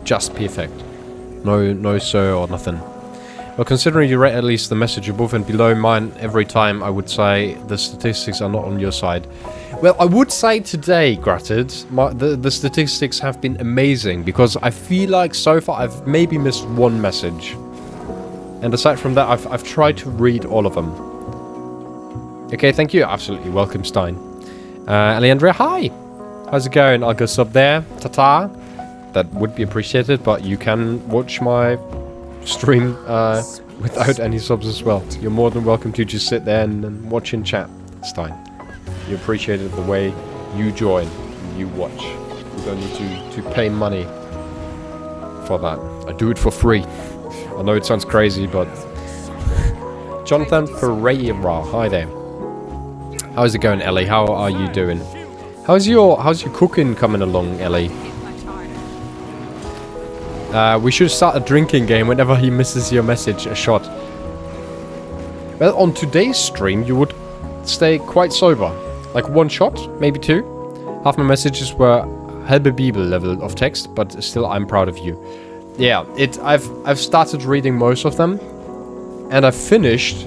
Just Perfect. No sir or nothing. Well, considering you rate at least the message above and below mine every time, I would say the statistics are not on your side. Well, I would say today, Gratted, the statistics have been amazing, because I feel like so far I've maybe missed one message. And aside from that, I've tried to read all of them. Okay, thank you. Absolutely welcome, Stein. Alejandra, hi! How's it going? I'll go sub there. Ta-ta! That would be appreciated, but you can watch my stream without any subs as well. You're more than welcome to just sit there and watch in chat, Stein. You appreciate it the way you join, you watch. You don't need to pay money for that. I do it for free. I know it sounds crazy, but... Jonathan Pereira, hi there. How's it going, Ellie? How are you doing? How's your cooking coming along, Ellie? We should start a drinking game whenever he misses your message, a shot. Well, on today's stream, you would stay quite sober. Like one shot, maybe two. Half my messages were halbe Bibel level of text, but still, I'm proud of you. Yeah, I've started reading most of them, and I've finished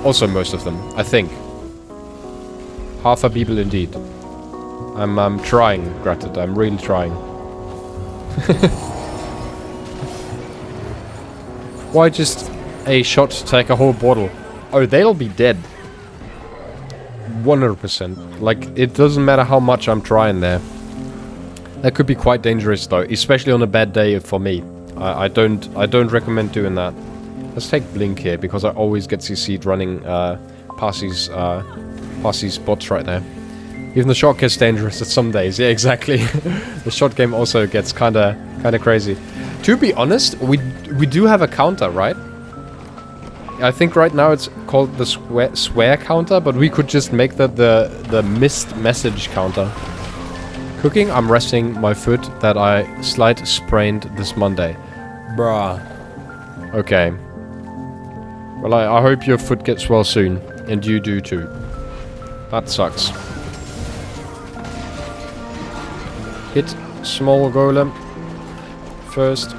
also most of them, I think. Half a Bibel indeed. I'm trying, Gratted. I'm really trying. Why just a shot to take a whole bottle? Oh, they'll be dead. 100%. Like, it doesn't matter how much I'm trying there. That could be quite dangerous though, especially on a bad day for me. I don't recommend doing that. Let's take Blink here, because I always get CC'd running past these bots right there. Even the shot gets dangerous at some days. Yeah, exactly. The shot game also gets kinda crazy. To be honest, we do have a counter, right? I think right now it's called the swear counter, but we could just make that the missed message counter. Cooking, I'm resting my foot that I slight sprained this Monday. Bruh. Okay. Well, I hope your foot gets well soon, and you do too. That sucks. Hit small golem first.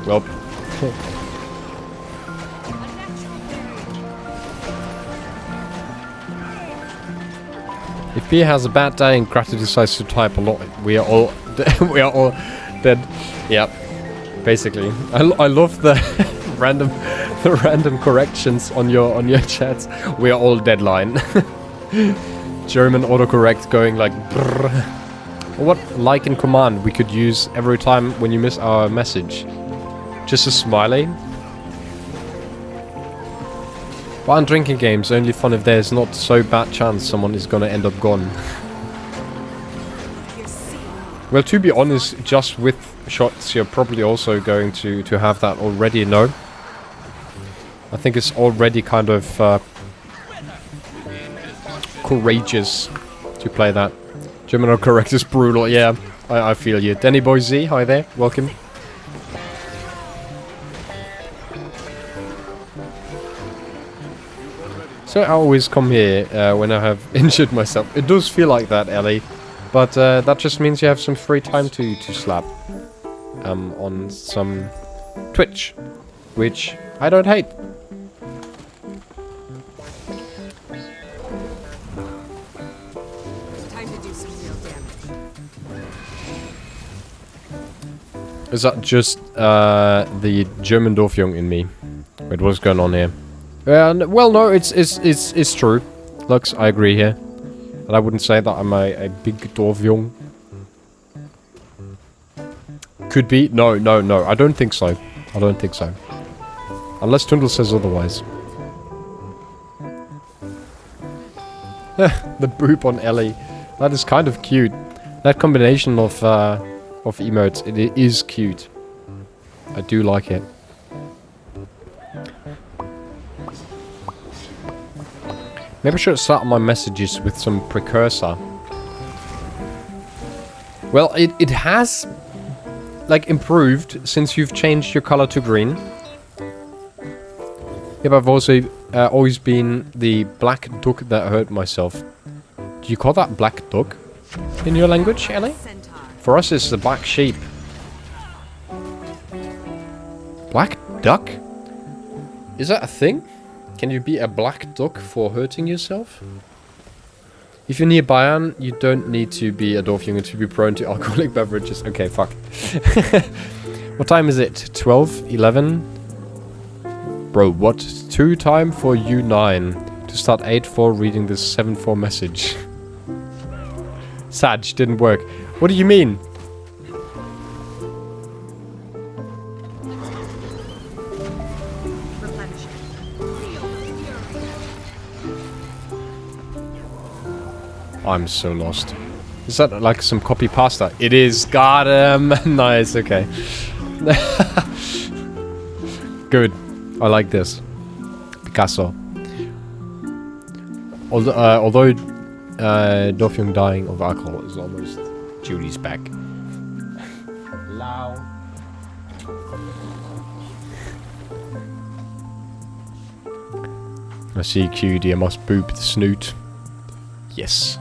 Well. If P has a bad day and Grata decides to type a lot, we are all we are all dead. Yeah, basically. I love the random corrections on your chats. We are all deadline. German autocorrect going like brrr. What like and command we could use every time when you miss our message? Just a smiley. But on drinking games, only fun if there's not so bad chance someone is gonna end up gone. Well, to be honest, just with shots, you're probably also going to have that already, no? I think it's already kind of courageous to play that. German autocorrect is brutal, yeah. I feel you. Danny Boy Z, hi there, welcome. So I always come here when I have injured myself. It does feel like that, Ellie. But that just means you have some free time to slap on some Twitch. Which I don't hate. Time to do some real damage. Is that just the German Dorfjung in me? Wait, what's going on here? Well, no, it's true. Lux, I agree here. And I wouldn't say that I'm a big Dorfjung. Could be. No. I don't think so. I don't think so. Unless Tundle says otherwise. The boop on Ellie. That is kind of cute. That combination of emotes, it is cute. I do like it. Maybe I should start my messages with some precursor. Well, it has, like, improved since you've changed your color to green. Yeah, but I've also always been the black duck that hurt myself. Do you call that black duck in your language, Ellie? For us, it's the black sheep. Black duck? Is that a thing? Can you be a black duck for hurting yourself? If you're near Bayern, you don't need to be a Dorfjunge to be prone to alcoholic beverages. Okay, fuck. What time is it? 12? 11? Bro, what? 2 time for U9 to start 8-4 reading this 7-4 message. Sag, didn't work. What do you mean? I'm so lost. Is that like some copy pasta? It is. Got him. Nice. Okay. Good. I like this. Picasso. Although Dorfjung dying of alcohol is almost Judy's back. Lau. I see QD. I must boop the snoot. Yes.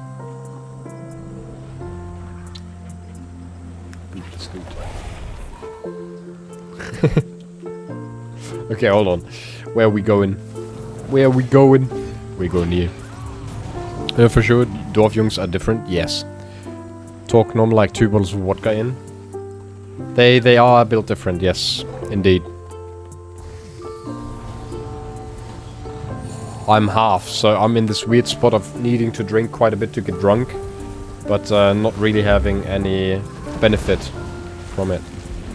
Okay, hold on. Where are we going? Where are we going? We're going here. For sure, Dorfjungs are different. Yes. Talk normal like 2 bottles of vodka in. They are built different. Yes, indeed. I'm half, so I'm in this weird spot of needing to drink quite a bit to get drunk, but not really having any benefit from it.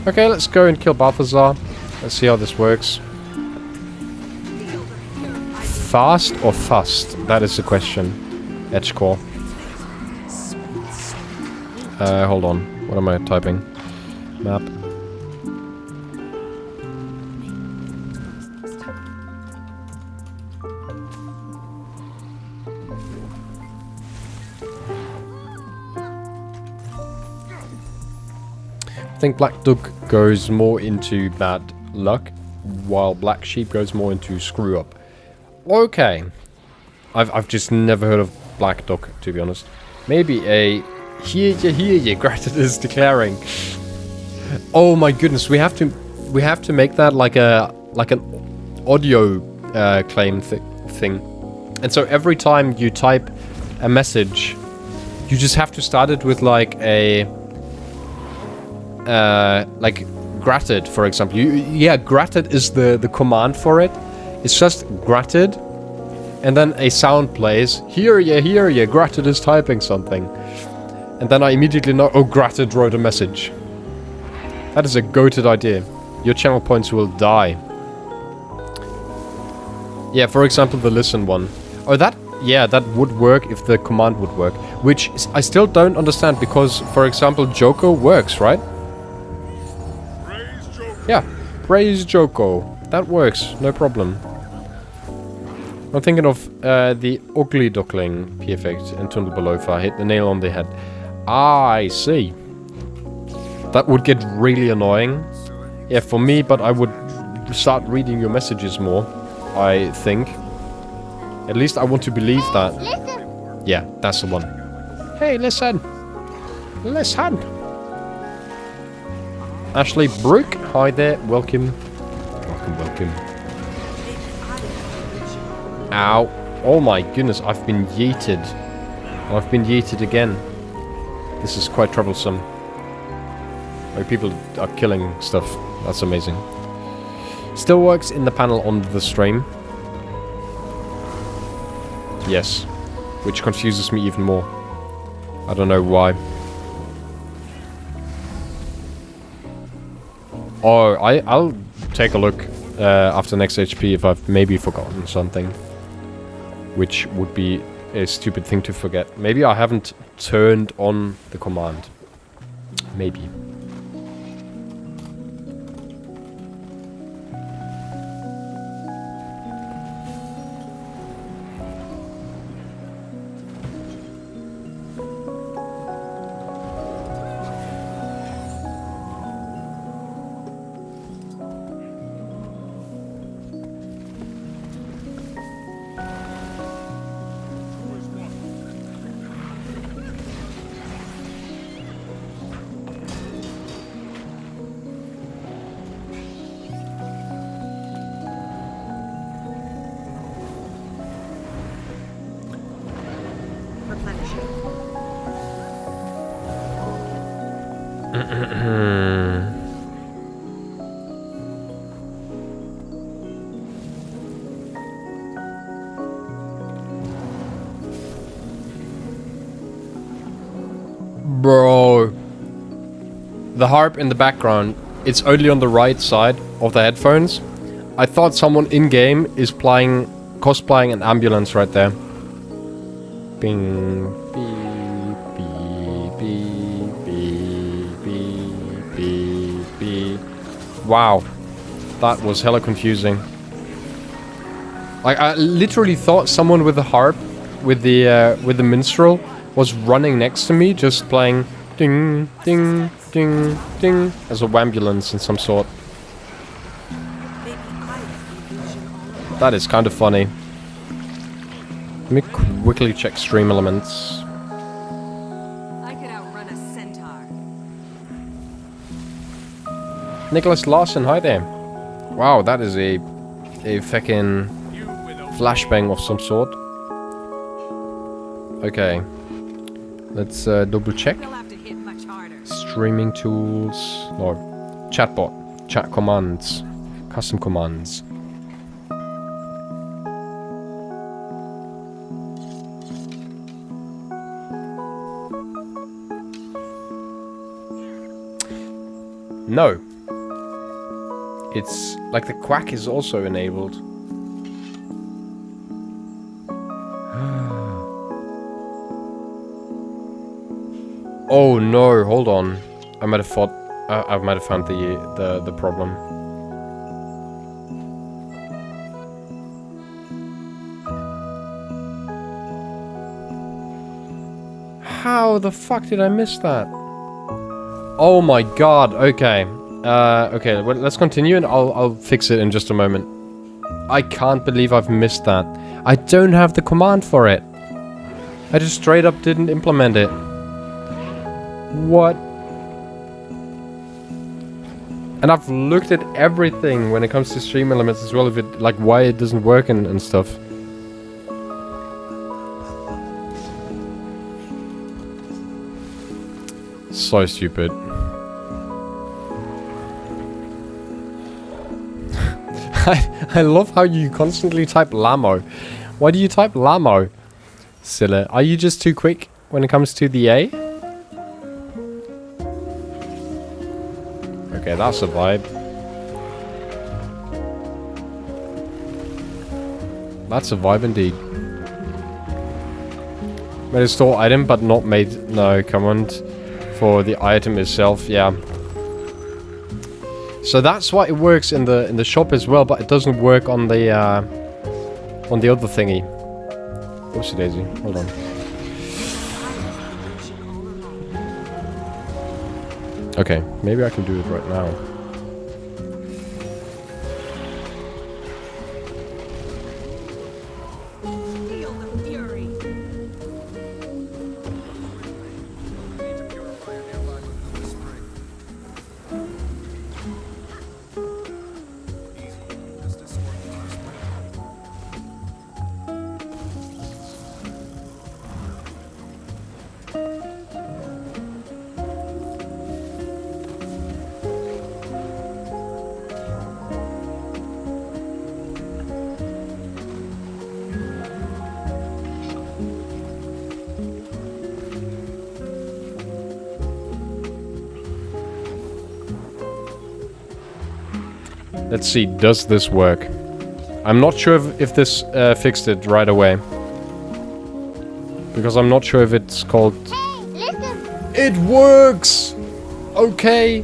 Okay, let's go and kill Balthazar. Let's see how this works. Fast or fast? That is the question. Edgecore. Hold on. What am I typing? Map. I think Black Duck goes more into bad luck, while Black Sheep goes more into screw up. Okay. I've just never heard of Black Duck, to be honest. Maybe a hear ya, Gratitude is declaring. Oh my goodness, we have to make that like an audio claim thing. And so every time you type a message You just have to start it with like a like gratted, for example. Yeah, gratted is the command for it. It's just gratted, and then a sound plays. Hear ya, gratted is typing something. And then I immediately know, oh, gratted wrote a message. That is a goated idea. Your channel points will die. Yeah, for example, the listen one. Oh, that, yeah, that would work if the command would work. Which I still don't understand because, for example, Joko works, right? Yeah, praise Joko. That works, no problem. I'm thinking of the ugly duckling PFX and Tunnelbeläufer. Hit the nail on the head. Ah, I see. That would get really annoying. Yeah, for me, but I would start reading your messages more, I think. At least I want to believe that. Listen. Yeah, that's the one. Hey, listen. Listen. Ashley Brooke, hi there. Welcome. Welcome. Ow. Oh my goodness, I've been yeeted. I've been yeeted again. This is quite troublesome. Oh, people are killing stuff. That's amazing. Still works in the panel on the stream. Yes. Which confuses me even more. I don't know why. Oh, I'll take a look after next HP if I've maybe forgotten something. Which would be a stupid thing to forget. Maybe I haven't turned on the command. Maybe. Bro. The harp in the background, it's only on the right side of the headphones. I thought someone in-game is cosplaying an ambulance right there. Bing, beep, beep, beep, beep, beep, beep. Wow. That was hella confusing. Like, I literally thought someone with the harp, with the minstrel, was running next to me, just playing ding, ding, ding, ding, as a wambulance in some sort. That is kind of funny. Let me quickly check stream elements. I could outrun a centaur. Nicholas Larson, hi there. Wow, that is a fucking flashbang of some sort. Okay. Let's double check. You'll have to hit much harder. Streaming tools. Or chatbot. Chat commands. Custom commands. No. It's like the quack is also enabled. Oh no, hold on. I might have thought I might have found the problem. How the fuck did I miss that? Oh my god, okay. Okay, well, let's continue and I'll fix it in just a moment. I can't believe I've missed that. I don't have the command for it. I just straight up didn't implement it. What? And I've looked at everything when it comes to stream elements as well, if it, like, why it doesn't work and stuff. so stupid. I love how you constantly type Lamo. Why do you type Lamo? Silly. Are you just too quick when it comes to the A? Okay, that's a vibe. That's a vibe indeed. Made a store item, but not made no command for the item itself. Yeah. So that's why it works in the shop as well, but it doesn't work on the other thingy. Whoopsie daisy. Hold on. Okay, maybe I can do it right now. Feel the fury. Need to purify a nearby Magoo spring. Easy. Just escort me to the spring. Let's see, does this work? I'm not sure if this fixed it right away. Because I'm not sure if it's called... Hey, listen. It works! Okay.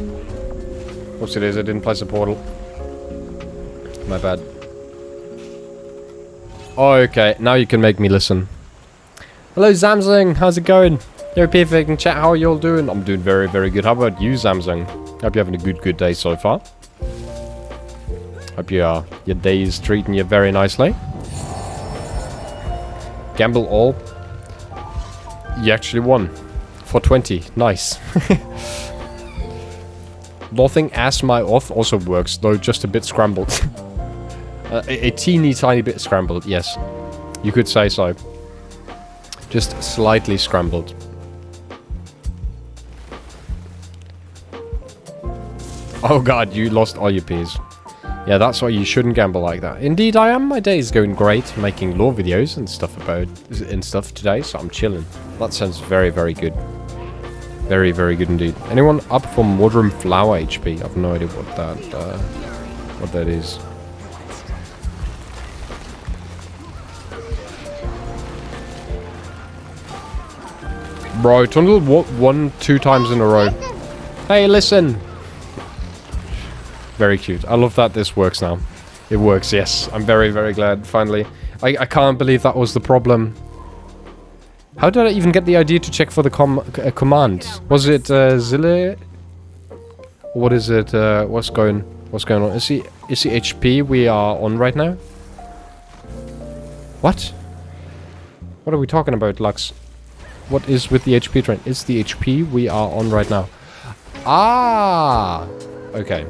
What's it is? I didn't place a portal. My bad. Oh, okay. Now you can make me listen. Hello, Samsung. How's it going? Yo, perfect. In chat, how are you all doing? I'm doing very, very good. How about you, Samsung? Hope you're having a good day so far. Hope your day is treating you very nicely. Gamble all. You actually won. For 20. Nice. Nothing as my off also works, though just a bit scrambled. A teeny tiny bit scrambled, yes. You could say so. Just slightly scrambled. Oh god, you lost all your peas. Yeah, that's why you shouldn't gamble like that. Indeed, I am. My day is going great, making lore videos and stuff today, so I'm chilling. That sounds very, very good. Very, very good indeed. Anyone up for Modern Flower HP? I have no idea what that is. Bro, Tundle won 2 times in a row. Hey, listen! Very cute. I love that this works now. It works, yes. I'm very, very glad, finally. I can't believe that was the problem. How did I even get the idea to check for the command? Was it Zille? What is it? What's going on? Is the HP we are on right now? What? What are we talking about, Lux? What is with the HP train? It's the HP we are on right now. Ah! Okay.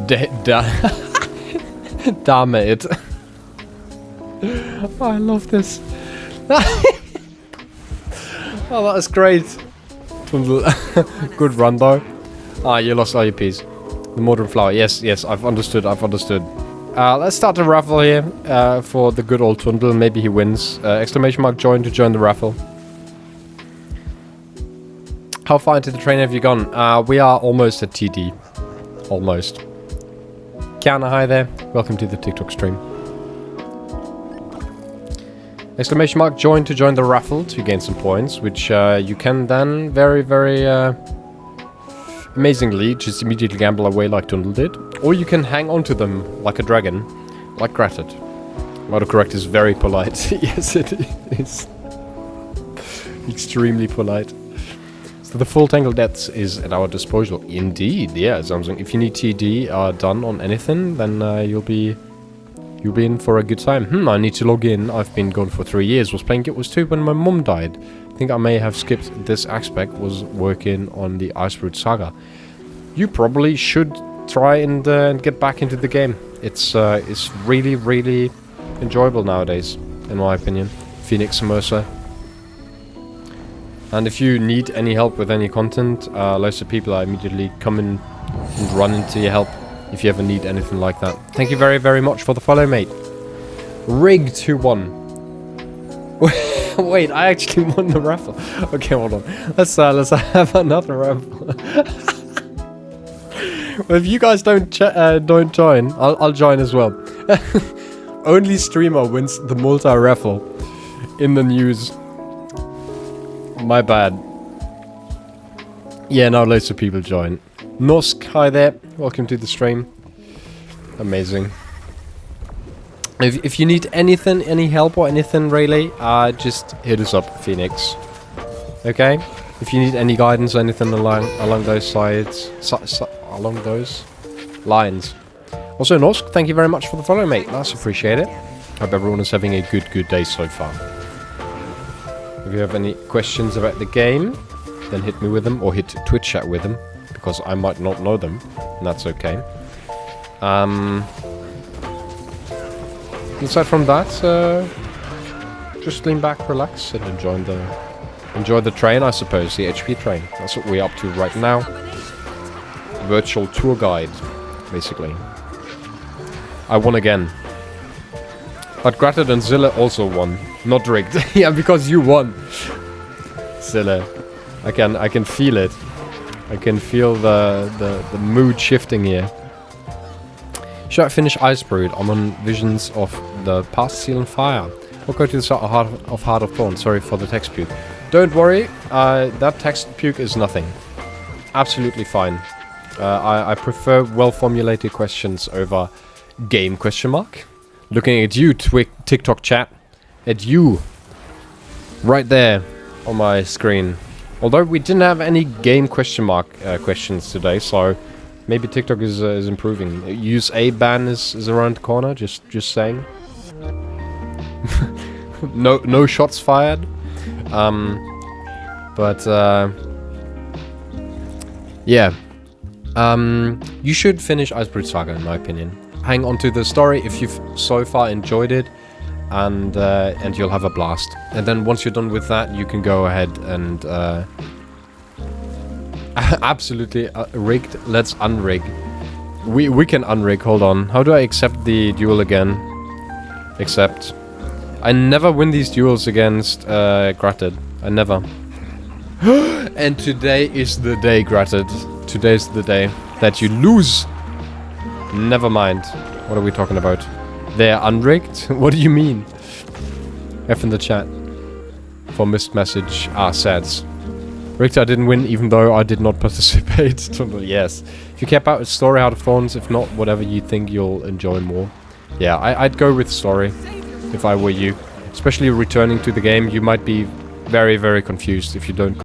Damn it. Oh, I love this. Oh, that is great. Good run, though. Ah, you lost all your peas. The Modern Flower. Yes, yes, I've understood. Let's start the raffle here for the good old Tundle. Maybe he wins. Exclamation mark join to join the raffle. How far into the train have you gone? We are almost at TD. Almost. Kiana, hi there. Welcome to the TikTok stream. Exclamation mark join to join the raffle to gain some points, which you can then very, very amazingly just immediately gamble away like Tundle did. Or you can hang on to them like a dragon, like Gratted. Autocorrect is very polite. Yes, it is. Extremely polite. So the full Tangle Depths is at our disposal. Indeed, yeah, Samsung. If you need TD done on anything, then you'll be in for a good time. I need to log in. I've been gone for 3 years. Was playing Guild Wars 2 when my mum died. I think I may have skipped this aspect. Was working on the Iceroot Saga. You probably should try and get back into the game. It's really, really enjoyable nowadays, in my opinion. Phoenix Mercer. And if you need any help with any content, loads of people are immediately come in and run into your help if you ever need anything like that. Thank you very, very much for the follow, mate. Rigged who won? Wait, I actually won the raffle. Okay, hold on. Let's have another raffle. Well, if you guys don't join, I'll join as well. Only streamer wins the multi raffle in the news. My bad. Yeah, now loads of people join. Nosk, hi there. Welcome to the stream. Amazing. If you need anything, any help or anything really, just hit us up, Phoenix. Okay? If you need any guidance or anything along those sides, along those lines. Also, Nosk, thank you very much for the follow, mate. That's appreciated. Hope everyone is having a good day so far. If you have any questions about the game, then hit me with them or hit Twitch chat with them, because I might not know them, and that's okay. Aside from that, just lean back, relax, and enjoy the train, I suppose, the HP train. That's what we're up to right now. Virtual tour guide, basically. I won again. But Gratted and Zilla also won. Not rigged. Yeah, because you won. Zilla. I can feel it. I can feel the mood shifting here. Should I finish Icebrood? I'm on visions of the past seal and fire. Or go to the Heart of Thorns. Sorry for the text puke. Don't worry, that text puke is nothing. Absolutely fine. I prefer well-formulated questions over game question mark. Looking at you, TikTok chat. At you. Right there on my screen. Although we didn't have any game question mark questions today, so maybe TikTok is improving. Use A ban is around the corner, just saying. no shots fired. Yeah. You should finish Icebrood Saga, in my opinion. Hang on to the story if you've so far enjoyed it, and you'll have a blast. And then once you're done with that, you can go ahead and absolutely rigged. Let's unrig. We can unrig. Hold on. How do I accept the duel again? Accept. I never win these duels against Gratted. I never. And today is the day, Gratted. Today's the day that you lose. Never mind. What are we talking about? They're unrigged? What do you mean? F in the chat. For missed message. Sads. Rigged, I didn't win even though I did not participate. Yes. If you care about story, Heart of Thorns. If not, whatever you think you'll enjoy more. Yeah, I'd go with story. If I were you. Especially returning to the game, you might be very, very confused if you don't